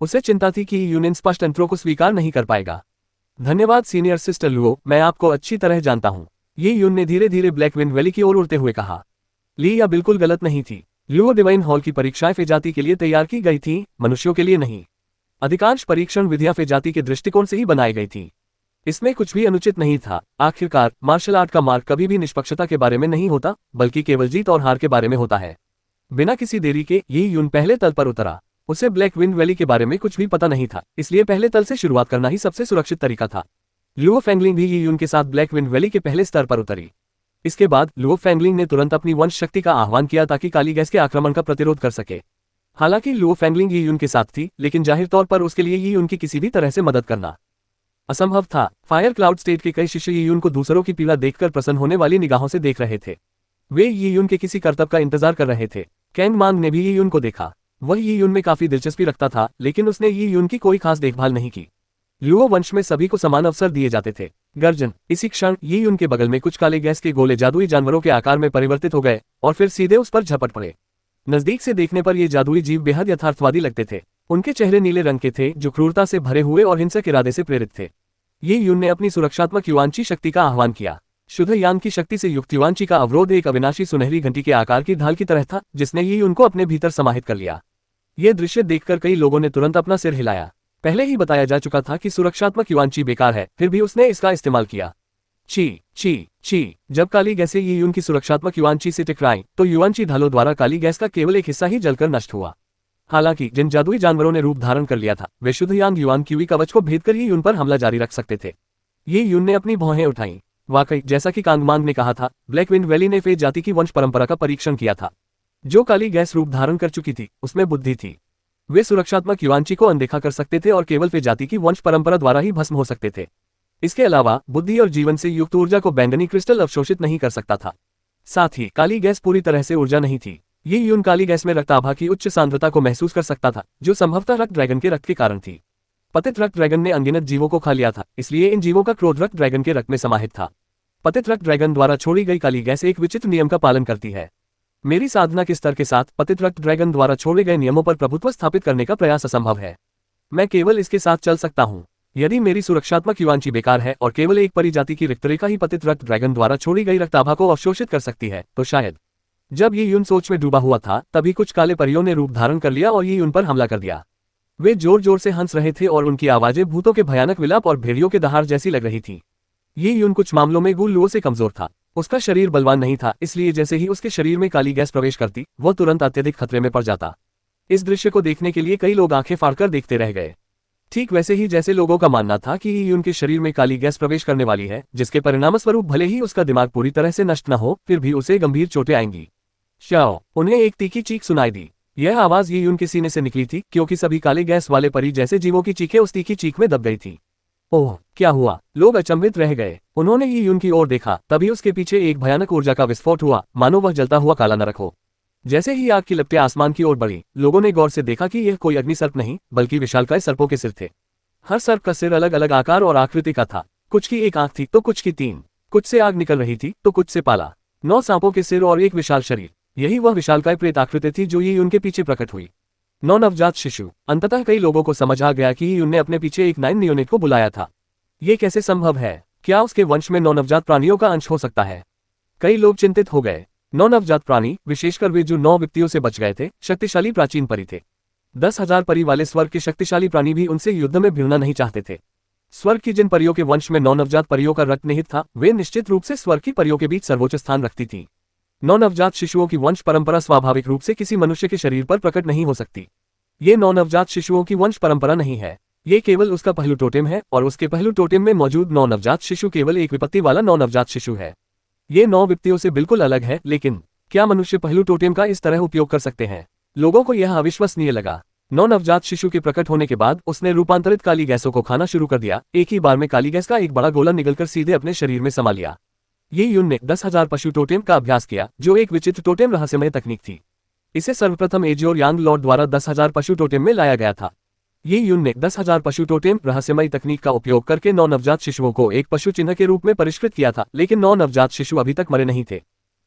उसे चिंता थी कि यी यून इन स्पष्ट अंतरों को स्वीकार नहीं कर पाएगा। धन्यवाद सीनियर सिस्टर लुओ, मैं आपको अच्छी तरह जानता हूँ, यी यून ने धीरे धीरे ब्लैक विंड वैली की ओर उड़ते हुए कहा। लिया बिल्कुल गलत नहीं थी। लुओ डिवाइन हॉल की परीक्षाएं फे जाति के लिए तैयार की गई थी, मनुष्यों के लिए नहीं। अधिकांश परीक्षण विधियां फे जाति के दृष्टिकोण से ही बनाई गई थी। इसमें कुछ भी अनुचित नहीं था। आखिरकार मार्शल आर्ट का मार्ग कभी भी निष्पक्षता के बारे में नहीं होता, बल्कि केवल जीत और हार के बारे में होता है। बिना किसी देरी के यी यून पहले तल पर उतरा। उसे ब्लैक विंड वैली के बारे में कुछ भी पता नहीं था, इसलिए पहले तल से शुरुआत करना ही सबसे सुरक्षित तरीका था। लुओ फेंगलिंग भी यी यून के साथ ब्लैक विंड वैली के पहले स्तर पर उतरी। इसके बाद लुओ फेंगलिंग ने तुरंत अपनी वंश शक्ति का आह्वान किया ताकि काली गैस के आक्रमण का प्रतिरोध कर सके। हालांकि लुओ फेंगलिंग यी यून के साथ थी, लेकिन जाहिर तौर पर उसके लिए यी यून की किसी भी तरह से मदद करना असंभव था। फायर क्लाउड स्टेट के कई शिष्य यी यून को दूसरों की पीड़ा देखकर प्रसन्न होने वाली निगाहों से देख रहे थे। वे यी यून के किसी करतब का इंतजार कर रहे थे। कैंग मांग ने भी यी यून को देखा। वह यी यून में काफी दिलचस्पी रखता था, लेकिन उसने यी यून की कोई खास देखभाल नहीं की। लुओ वंश में सभी को समान अवसर दिए जाते थे। गर्जन, इसी क्षण यी यून के बगल में कुछ काले गैस के गोले जादुई जानवरों के आकार में परिवर्तित हो गए और फिर सीधे उस पर झपट पड़े। नजदीक से देखने पर ये जादुई जीव बेहद यथार्थवादी लगते थे। उनके चेहरे नीले रंग के थे, जो क्रूरता से भरे हुए और हिंसक इरादे से प्रेरित थे। यी यून ने अपनी सुरक्षात्मक युआनची शक्ति का आह्वान किया। शुद्ध यान की शक्ति से युक्त युआनची का अवरोध एक अविनाशी सुनहरी घंटी के आकार की ढाल की तरह था, जिसने ये उनको अपने भीतर समाहित कर लिया। ये दृश्य देखकर कई लोगों ने तुरंत अपना सिर हिलाया। पहले ही बताया जा चुका था कि सुरक्षात्मक युआनची बेकार है, फिर भी उसने इसका इस्तेमाल किया। ची ची ची। जब काली गैसें ये यून की सुरक्षात्मक युआनची से टकराईं, तो युआनची ढालों द्वारा काली गैस का केवल एक हिस्सा ही जलकर नष्ट हुआ। हालांकि जिन जादुई जानवरों ने रूप धारण कर लिया था, वे शुद्ध यांग युआन क्यूई कवच को भेद कर ये यून पर हमला जारी रख सकते थे। ये यून ने अपनी भौहें उठाईं। वाकई, जैसा कि कांगमांग ने कहा था, ब्लैक विंड वैली ने फे जाति की वंश परंपरा का परीक्षण किया था। जो काली गैस रूप धारण कर चुकी थी, उसमें बुद्धि थी। वे सुरक्षात्मक युआनची को अनदेखा कर सकते थे और केवल फे जाति की वंश परंपरा द्वारा ही भस्म हो सकते थे। इसके अलावा बुद्धि और जीवन से युक्त ऊर्जा को बैंगनी क्रिस्टल अवशोषित नहीं कर सकता था। साथ ही काली गैस पूरी तरह से ऊर्जा नहीं थी। ये यून काली गैस में रक्त आभा की उच्च सांद्रता को महसूस कर सकता था, जो संभवतः रक्त ड्रैगन के रक्त के कारण थी। पतित रक्त ड्रैगन ने अनगिनत जीवों को खा लिया था, इसलिए इन जीवों का क्रोध रक्त ड्रैगन के रक्त में समाहित था। पतित रक्त ड्रैगन द्वारा छोड़ी गई काली गैस एक विचित्र नियम का पालन करती है। मेरी साधना के स्तर के साथ पतित रक्त ड्रैगन द्वारा छोड़े गए नियमों पर प्रभुत्व स्थापित करने का प्रयास असंभव है। मैं केवल इसके साथ चल सकता हूँ। यदि मेरी सुरक्षात्मक युआनची बेकार है और केवल एक परिजाति की रिक्तरेखा ही पतित रक्त ड्रैगन द्वारा छोड़ी गई रक्ताभा को अवशोषित कर सकती है, तो शायद। जब ये यून सोच में डूबा हुआ था, तभी कुछ काले परियों ने रूप धारण कर लिया और ये यून पर हमला कर दिया। वे जोर जोर से हंस रहे थे और उनकी आवाजें भूतों के भयानक विलाप और भेड़ियों के दहाड़ जैसी लग रही थी। ये यून कुछ मामलों में गुल्लुओं से कमजोर था। उसका शरीर बलवान नहीं था, इसलिए जैसे ही उसके शरीर में काली गैस प्रवेश करती, वो तुरंत अत्यधिक खतरे में पड़ जाता। इस दृश्य को देखने के लिए कई लोग आंखें फाड़कर देखते रह गए। ठीक वैसे ही जैसे लोगों का मानना था कि ये यून के शरीर में काली गैस प्रवेश करने वाली है, जिसके परिणामस्वरूप भले ही उसका दिमाग पूरी तरह से नष्ट न हो, फिर भी उसे गंभीर चोटें आएंगी। शाओ, उन्हें एक तीखी चीख सुनाई दी। यह आवाज ये यून के सीने से निकली थी, क्योंकि सभी काले गैस वाले परी जैसे जीवों की चीखें उस तीखी चीख में दब गई थी। ओह, क्या हुआ? लोग अचंभित रह गए। उन्होंने ये यून की ओर देखा, तभी उसके पीछे एक भयानक ऊर्जा का विस्फोट हुआ, मानो वह जलता हुआ काला नरक हो। जैसे ही आग की लपटें आसमान की ओर बढ़ी, लोगों ने गौर से देखा कि यह कोई अग्निसर्प नहीं, बल्कि विशालकाय सर्पों के सिर थे। हर सर्प का सिर अलग अलग आकार और आकृति का था। कुछ की एक आंख थी तो कुछ की 3, कुछ से आग निकल रही थी तो कुछ से पाला। 9 सांपों के सिर और एक विशाल शरीर, यही वह विशालकाय प्रेत आकृति थी जो ये उनके पीछे प्रकट हुई। 9 नवजात शिशु। अंततः कई लोगों को समझ आ गया कि ये उनने अपने पीछे एक 9 नियोनेट को बुलाया था। ये कैसे संभव है? क्या उसके वंश में 9 नवजात प्राणियों का अंश हो सकता है? कई लोग चिंतित हो गए। 9 नवजात प्राणी, विशेषकर वे जो 9 विपत्तियों से बच गए थे, शक्तिशाली प्राचीन परी थे। 10,000 परी वाले स्वर्ग के शक्तिशाली प्राणी भी उनसे युद्ध में भिड़ना नहीं चाहते थे। स्वर्ग की जिन परियों के वंश में 9 नवजात परियों का रक्त निहित था, वे निश्चित रूप से स्वर्ग की परियों के बीच सर्वोच्च स्थान रखती थी। 9 नवजात शिशुओं की वंश परंपरा स्वाभाविक रूप से किसी मनुष्य के शरीर पर प्रकट नहीं हो सकती। ये 9 नवजात शिशुओं की वंश परंपरा नहीं है, ये केवल उसका पहलू टोटेम है, और उसके पहलू टोटेम में मौजूद 9 नवजात शिशु केवल एक विपत्ति वाला 9 नवजात शिशु है। ये 9 विपत्तियों से बिल्कुल अलग है, लेकिन क्या मनुष्य पहलू टोटेम का इस तरह उपयोग कर सकते हैं? लोगों को यह अविश्वसनीय लगा। 9 नवजात शिशु के प्रकट होने के बाद उसने रूपांतरित काली गैसों को खाना शुरू कर दिया। एक ही बार में काली गैस का एक बड़ा गोला निकलकर सीधे अपने शरीर में समा लिया। ये यून ने 10,000 पशु टोटेम का अभ्यास किया, जो एक विचित्र टोटेम रहस्यमय तकनीक थी। इसे सर्वप्रथम एजियोर यांग लॉर्ड द्वारा 10,000 पशु टोटेम में लाया गया था। ये यून ने 10,000 पशु टोटेम रहस्यमय तकनीक का उपयोग करके 9 नवजात शिशुओं को एक पशु चिन्ह के रूप में परिष्कृत किया था, लेकिन 9 नवजात शिशु अभी तक मरे नहीं थे।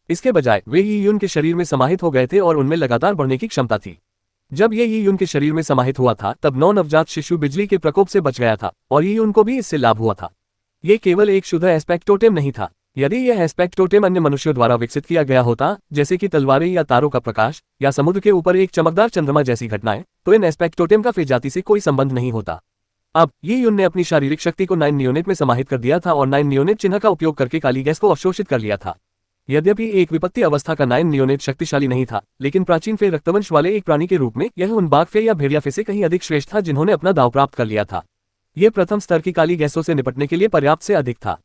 इसके बजाय वे ये यून के शरीर में समाहित हो गए थे और उनमें लगातार बढ़ने की क्षमता थी। जब ये यून के शरीर में समाहित हुआ था, तब 9 नवजात शिशु बिजली के प्रकोप से बच गया था, और ये यून को भी इससे लाभ हुआ था। ये केवल एक शुद्ध एस्पेक्ट टोटेम नहीं था। यदि यह एस्पेक्ट टोटेम अन्य मनुष्यों द्वारा विकसित किया गया होता, जैसे कि तलवारें या तारों का प्रकाश या समुद्र के ऊपर एक चमकदार चंद्रमा जैसी घटनाएं, तो इन एस्पेक्ट टोटेम का फे जाति से कोई संबंध नहीं होता। अब ये यून ने अपनी शारीरिक शक्ति को 9 नियोनेट में समाहित कर दिया था और 9 नियोनेट चिन्ह का उपयोग करके काली गैस को अवशोषित कर लिया था। यद्यपि एक विपत्ति अवस्था का 9 नियोनेट शक्तिशाली नहीं था, लेकिन प्राचीन फे रक्तवंश वाले एक प्राणी के रूप में यह उन बाघ फे या भेड़िया फे से कहीं अधिक श्रेष्ठ था जिन्होंने अपना दाव प्राप्त कर लिया था। यह प्रथम स्तर की काली गैसों से निपटने के लिए पर्याप्त से अधिक था।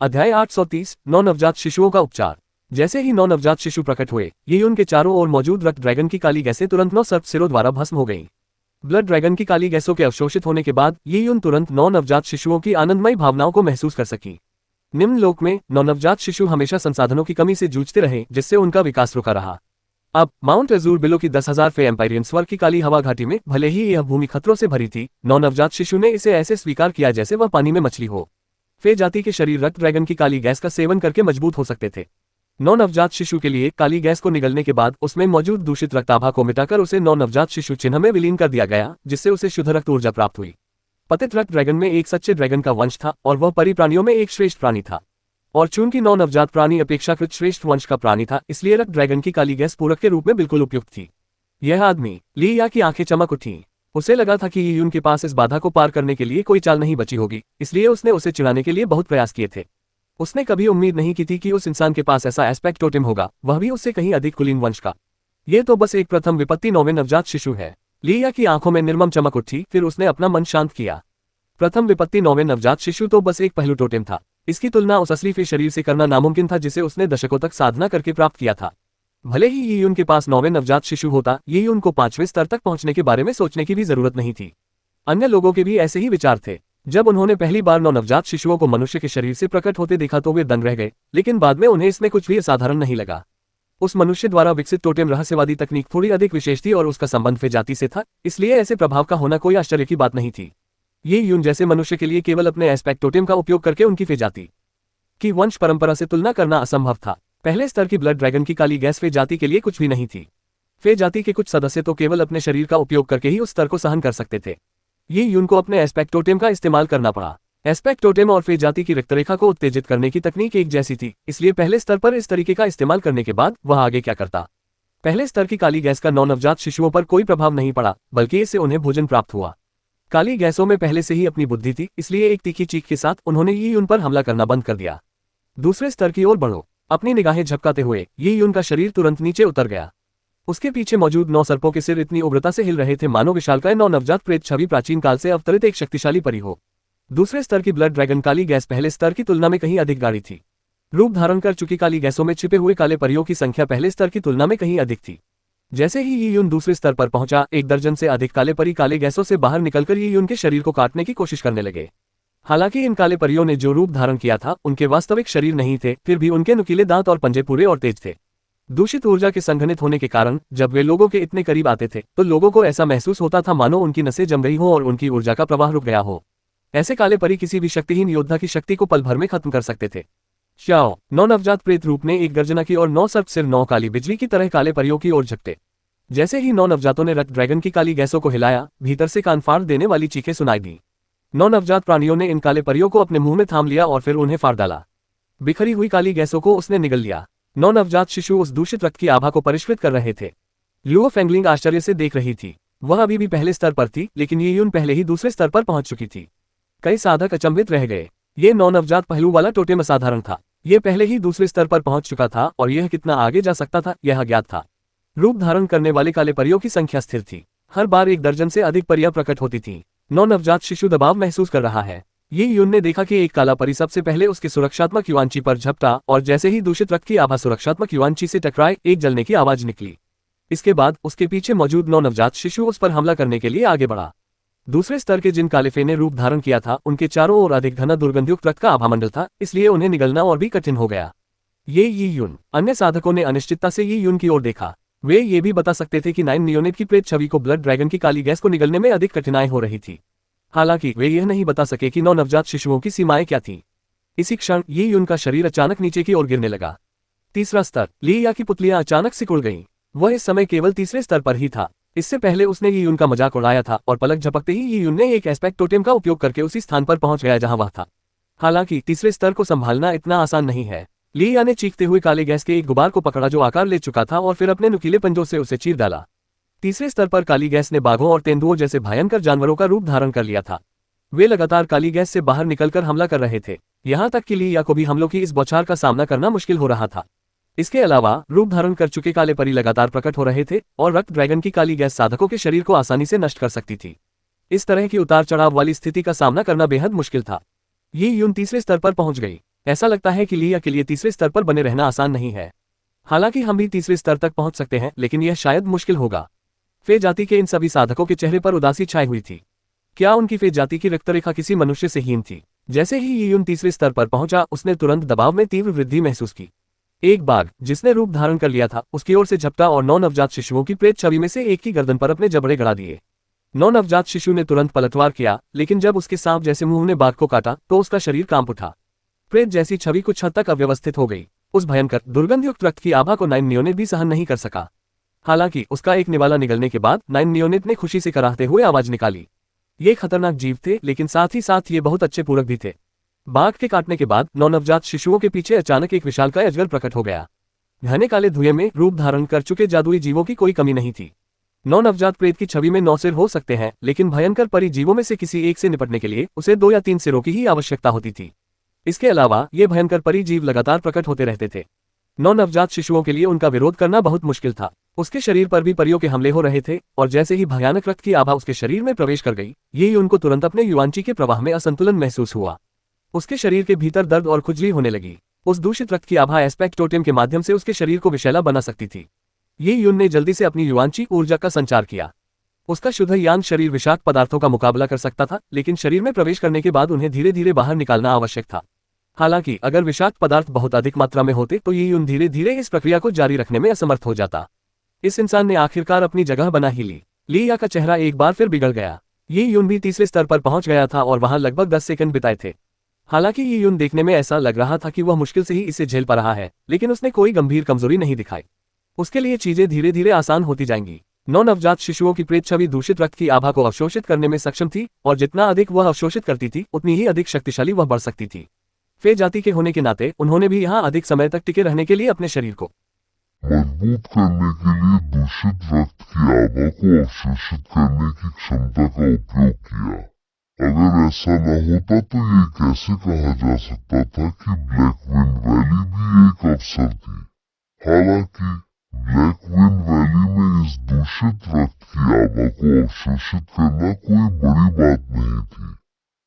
अध्याय 830, 9 नवजात शिशुओं का उपचार। जैसे ही 9 नवजात शिशु प्रकट हुए, ये उनके चारों ओर मौजूद रक्त ड्रैगन की काली गैसें तुरंत 9 सर्प सिरों द्वारा भस्म हो गईं। ब्लड ड्रैगन की काली गैसों के अवशोषित होने के बाद ये यून तुरंत 9 नवजात शिशुओं की आनंदमयी भावनाओं को महसूस कर सकी। निम्न लोक में 9 नवजात शिशु हमेशा संसाधनों की कमी से जूझते रहे, जिससे उनका विकास रुका रहा। अब माउंट एजूर बिलो की 10,000 फे एम्पायरियन स्वर्ग की काली हवा घाटी में भले ही यह भूमि खतरों से भरी थी, 9 नवजात शिशु ने इसे ऐसे स्वीकार किया जैसे वह पानी में मछली हो। फे जाति के शरीर रक्त ड्रैगन की काली गैस का सेवन करके मजबूत हो सकते थे। 9 नवजात शिशु के लिए काली गैस को निगलने के बाद उसमें मौजूद दूषित रक्ताभा को मिटाकर उसे 9 नवजात शिशु चिन्ह में विलीन कर दिया गया, जिससे उसे शुद्ध रक्त ऊर्जा प्राप्त हुई। पतित रक्त ड्रैगन में एक सच्चे ड्रैगन का वंश था और वह परी प्राणियों में एक श्रेष्ठ प्राणी था। और चूंकि नौ नवजात प्राणी अपेक्षाकृत श्रेष्ठ वंश का प्राणी था, इसलिए रक्त ड्रैगन की काली गैस पूरक के रूप में बिल्कुल उपयुक्त थी। यह आदमी, ली या की आंखें चमक उठी। उसे लगा था कि यी यून के पास इस बाधा को पार करने के लिए कोई चाल नहीं बची होगी, इसलिए उसने उसे चिढ़ाने के लिए बहुत प्रयास किए थे। उसने कभी उम्मीद नहीं की थी कि उस इंसान के पास ऐसा एस्पेक्ट टोटेम होगा, वह भी उससे कहीं अधिक कुलीन वंश का। ये तो बस एक प्रथम विपत्ति 9वें नवजात शिशु है। लिया की आंखों में निर्मम चमक उठी, फिर उसने अपना मन शांत किया। प्रथम विपत्ति 9वें नवजात शिशु तो बस एक पहलू टोटेम था। इसकी तुलना उस असली फे शरीर से करना नामुमकिन था जिसे उसने दशकों तक साधना करके प्राप्त किया था। भले ही यी यून के पास 9वें नवजात शिशु होता, यी यून को 5वें स्तर तक पहुंचने के बारे में सोचने की भी जरूरत नहीं थी। अन्य लोगों के भी ऐसे ही विचार थे। जब उन्होंने पहली बार 9 नवजात शिशुओं को मनुष्य के शरीर से प्रकट होते देखा तो वे दंग रह गए, लेकिन बाद में उन्हें इसमें कुछ भी असाधारण नहीं लगा। उस मनुष्य द्वारा विकसित टोटेम रहस्यवादी तकनीक थोड़ी अधिक विशेष थी और उसका संबंध फे जाति से था, इसलिए ऐसे प्रभाव का होना कोई आश्चर्य की बात नहीं थी। ये यून जैसे मनुष्य के लिए केवल अपने एस्पेक्ट टोटेम का उपयोग करके उनकी फे जाति की वंश परंपरा से तुलना करना असंभव था। पहले स्तर की ब्लड ड्रैगन की काली गैस फे जाति के लिए कुछ भी नहीं थी। फे जाति के कुछ सदस्य तो केवल अपने शरीर का उपयोग करके ही उस स्तर को सहन कर सकते थे। ये यून को अपने एस्पेक्ट टोटेम का इस्तेमाल करना पड़ा। एस्पेक्ट टोटेम और फे जाति की रक्तरेखा को उत्तेजित करने की तकनीक एक जैसी थी, इसलिए पहले स्तर पर इस तरीके का इस्तेमाल करने के बाद वह आगे क्या करता। पहले स्तर की काली गैस का 9 नवजात शिशुओं पर कोई प्रभाव नहीं पड़ा, बल्कि इससे उन्हें भोजन प्राप्त हुआ। काली गैसों में पहले से ही अपनी बुद्धि थी, इसलिए एक तीखी चीख के साथ उन्होंने यी यून पर हमला करना बंद कर दिया। दूसरे स्तर की ओर बढ़ो। अपनी निगाहें झपकाते हुए यी यून का शरीर तुरंत नीचे उतर गया। उसके पीछे मौजूद 9 सर्पों के सिर इतनी उग्रता से हिल रहे थे मानो विशालकाय 9 नवजात प्रेत छवि प्राचीन काल से अवतरित एक शक्तिशाली परी हो। दूसरे स्तर की ब्लड ड्रैगन काली गैस पहले स्तर की तुलना में कहीं अधिक गाढ़ी थी। रूप धारण कर चुकी काली गैसों में छिपे हुए काले परियों की संख्या पहले स्तर की तुलना में कहीं अधिक थी। जैसे ही यी यून दूसरे स्तर पर पहुंचा, 1 दर्जन से अधिक काले परी काले गैसों से बाहर निकलकर यी यून के शरीर को काटने की कोशिश करने लगे। हालांकि इन काले परियों ने जो रूप धारण किया था उनके वास्तविक शरीर नहीं थे, फिर भी उनके नुकीले दांत और पंजे पूरे और तेज थे। दूषित ऊर्जा के संघनित होने के कारण जब वे लोगों के इतने करीब आते थे तो लोगों को ऐसा महसूस होता था मानो उनकी नसें जम गई हो और उनकी ऊर्जा का प्रवाह रुक गया हो। ऐसे काले परी किसी भी शक्तिहीन योद्धा की शक्ति को पल भर में खत्म कर सकते थे। श्याओ 9 नवजात प्रेत रूप ने एक गर्जना की और 9 सर्प सिर 9 काली बिजली की तरह काले परियों की ओर झपटे। जैसे ही 9 नवजातों ने रक्त ड्रैगन की काली गैसों को हिलाया, भीतर से कान फाड़ देने वाली चीखें सुनाई दी। 9 नवजात प्राणियों ने इन काले परियों को अपने मुंह में थाम लिया और फिर उन्हें फाड़ डाला। बिखरी हुई काली गैसों को उसने निगल लिया। 9 नवजात शिशु उस दूषित रक्त की आभा को परिष्कृत कर रहे थे। लुओ फेंगलिंग आश्चर्य से देख रही थी। वह अभी भी पहले स्तर पर थी, लेकिन यी यून पहले ही दूसरे स्तर पर पहुंच चुकी थी। कई साधक अचंभित रह गए। ये 9 नवजात पहलू वाला टोटेम असाधारण था। ये पहले ही दूसरे स्तर पर पहुंच चुका था और यह कितना आगे जा सकता था यह अज्ञात था। रूप धारण करने वाले काले परियों की संख्या स्थिर थी। हर बार 1 दर्जन से अधिक परियां प्रकट होती थीं। 9 नवजात शिशु दबाव महसूस कर रहा है। ये यून ने देखा कि एक काला परी सबसे पहले उसके सुरक्षात्मक युआंची पर झपटा और जैसे ही दूषित रक्त की आभा सुरक्षात्मक युआंची से टकराए, एक जलने की आवाज निकली। इसके बाद उसके पीछे मौजूद 9 नवजात शिशु उस पर हमला करने के लिए आगे बढ़ा। दूसरे स्तर के जिन काले फे ने रूप धारण किया था उनके चारों ओर अधिक घना दुर्गंधयुक्त रक्त का आभामंडल था, इसलिए उन्हें निगलना और भी कठिन हो गया। ये यी यून। अन्य साधकों ने अनिश्चितता से यी यून की ओर देखा। वे ये भी बता सकते थे कि 9 नियोनेट की प्रेत छवि को ब्लड ड्रैगन की काली गैस को निगलने में अधिक कठिनाई हो रही थी। हालांकि वे यह नहीं बता सके कि 9 नवजात शिशुओं की सीमाएं क्या थीं। इसी क्षण यी यून का शरीर अचानक नीचे की ओर गिरने लगा। तीसरा स्तर। ली या की पुतलियां अचानक सिकुड़ गईं। वह इस समय केवल तीसरे स्तर पर ही था। इससे पहले उसने यी यून का मजाक उड़ाया था और पलक झपकते ही यी यून ने एक एस्पेक्ट टोटेम का उपयोग करके उसी स्थान पर पहुंच गया जहां वह था। हालांकि तीसरे स्तर को संभालना इतना आसान नहीं है। लिया ने चीखते हुए काले गैस के एक गुबार को पकड़ा जो आकार ले चुका था और फिर अपने नुकीले पंजों से उसे चीर डाला। तीसरे स्तर पर काली गैस ने बाघों और तेंदुओं जैसे भयंकर जानवरों का रूप धारण कर लिया था। वे लगातार काली गैस से बाहर निकलकर हमला कर रहे थे, यहां तक कि लिया को भी हमलों की इस बौछार का सामना करना मुश्किल हो रहा था। इसके अलावा रूप धारण कर चुके काले परी लगातार प्रकट हो रहे थे और रक्त ड्रैगन की काली गैस साधकों के शरीर को आसानी से नष्ट कर सकती थी। इस तरह की उतार चढ़ाव वाली स्थिति का सामना करना बेहद मुश्किल था। ये यून तीसरे स्तर पर पहुंच गई। ऐसा लगता है कि लिया के लिए तीसरे स्तर पर बने रहना आसान नहीं है। हालांकि हम भी तीसरे स्तर तक पहुंच सकते हैं, लेकिन यह शायद मुश्किल होगा। फे जाति के इन सभी साधकों के चेहरे पर उदासी छाई हुई थी। क्या उनकी फे जाति की रक्तरेखा किसी मनुष्य से हीन थी? जैसे ही यी यून तीसरे स्तर पर पहुंचा, उसने तुरंत दबाव में तीव्र वृद्धि महसूस की। एक बाघ जिसने रूप धारण कर लिया था उसकी ओर से झपटा और 9 नवजात शिशुओं की प्रेत छवि में से एक की गर्दन पर अपने जबड़े गड़ा दिए। 9 नवजात शिशु ने तुरंत पलटवार किया, लेकिन जब उसके सांप जैसे मुंह ने बाघ को काटा तो उसका शरीर कांप उठा। प्रेत जैसी छवि कुछ हद तक अव्यवस्थित हो गई। उस भयंकर दुर्गंधयुक्त रक्त की आभा को 9 नियोनेट भी सहन नहीं कर सका। हालांकि उसका एक निवाला निगलने के बाद 9 नियोनेट ने खुशी से कराहते हुए आवाज निकाली। ये खतरनाक जीव थे, लेकिन साथ ही साथ ये बहुत अच्छे पूरक भी थे। बाघ के काटने के बाद 9 नवजात शिशुओं के पीछे अचानक एक विशालकाय अजगर प्रकट हो गया। घने काले धुएं में रूप धारण कर चुके जादुई जीवों की कोई कमी नहीं थी। 9 नवजात प्रेत की छवि में 9 सिर हो सकते हैं, लेकिन भयंकर परिजीवों में से किसी एक से निपटने के लिए उसे 2 या 3 सिरों की ही आवश्यकता होती थी। इसके अलावा ये भयंकर परिजीव लगातार प्रकट होते रहते थे। 9 नवजात शिशुओं के लिए उनका विरोध करना बहुत मुश्किल था। उसके शरीर पर भी परियों के हमले हो रहे थे और जैसे ही भयानक रक्त की आभा उसके शरीर में प्रवेश कर गई, यही उनको तुरंत अपने युवांची के प्रवाह में असंतुलन महसूस हुआ। उसके शरीर के भीतर दर्द और खुजली होने लगी। उस दूषित रक्त की आभा एस्पेक्ट टोटेम के माध्यम से उसके शरीर को विषैला बना सकती थी। ये युन ने जल्दी से अपनी युवांची ऊर्जा का संचार किया। उसका शुद्ध यान शरीर विषाक्त पदार्थों का मुकाबला कर सकता था, लेकिन शरीर में प्रवेश करने के बाद उन्हें धीरे धीरे बाहर निकालना आवश्यक था। हालांकि अगर विषाक्त पदार्थ बहुत अधिक मात्रा में होते तो ये युन धीरे धीरे इस प्रक्रिया को जारी रखने में असमर्थ हो जाता। इस इंसान ने आखिरकार अपनी जगह बना ही ली। लिया का चेहरा एक बार फिर बिगड़ गया। ये युन भी तीसरे स्तर पर पहुंच गया था और वहां लगभग 10 सेकंड बिताए थे। हालांकि ये युन देखने में ऐसा लग रहा था कि वह मुश्किल से ही इसे झेल पा रहा है, लेकिन उसने कोई गंभीर कमजोरी नहीं दिखाई। उसके लिए चीजें धीरे धीरे आसान होती जाएंगी। 9 नवजात शिशुओं की प्रेत छवि दूषित रक्त की आभा को अवशोषित करने में सक्षम थी, और जितना अधिक वह अवशोषित करती थी उतनी ही अधिक शक्तिशाली वह बढ़ सकती थी। फे जाति के होने के नाते उन्होंने भी यहाँ अधिक समय तक टिके रहने के लिए अपने शरीर को मजबूत करने के लिए दूषित रक्त की आभा को अवशोषित करने की क्षमता का उपयोग किया। अगर ऐसा न होता तो ये कैसे कहा जा सकता था कि ब्लैक विंड वैली भी एक अवसर थी। हालांकि ब्लैक विंड वैली में इस दूषित रक्त की आभा को अवशोषित करना कोई बड़ी बात नहीं थी।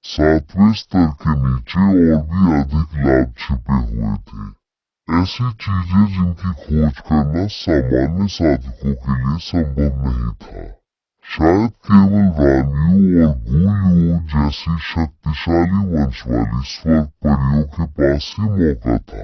7वें स्तर के नीचे और भी अधिक लाभ छिपे हुए थे। ऐसी चीजें जिनकी खोज करना सामान्य साधकों के लिए संभव नहीं था। शायद केवल रानियों और गुलियों जैसी शक्तिशाली वंश वाली स्वर्ग परियों के पास ही मौका था।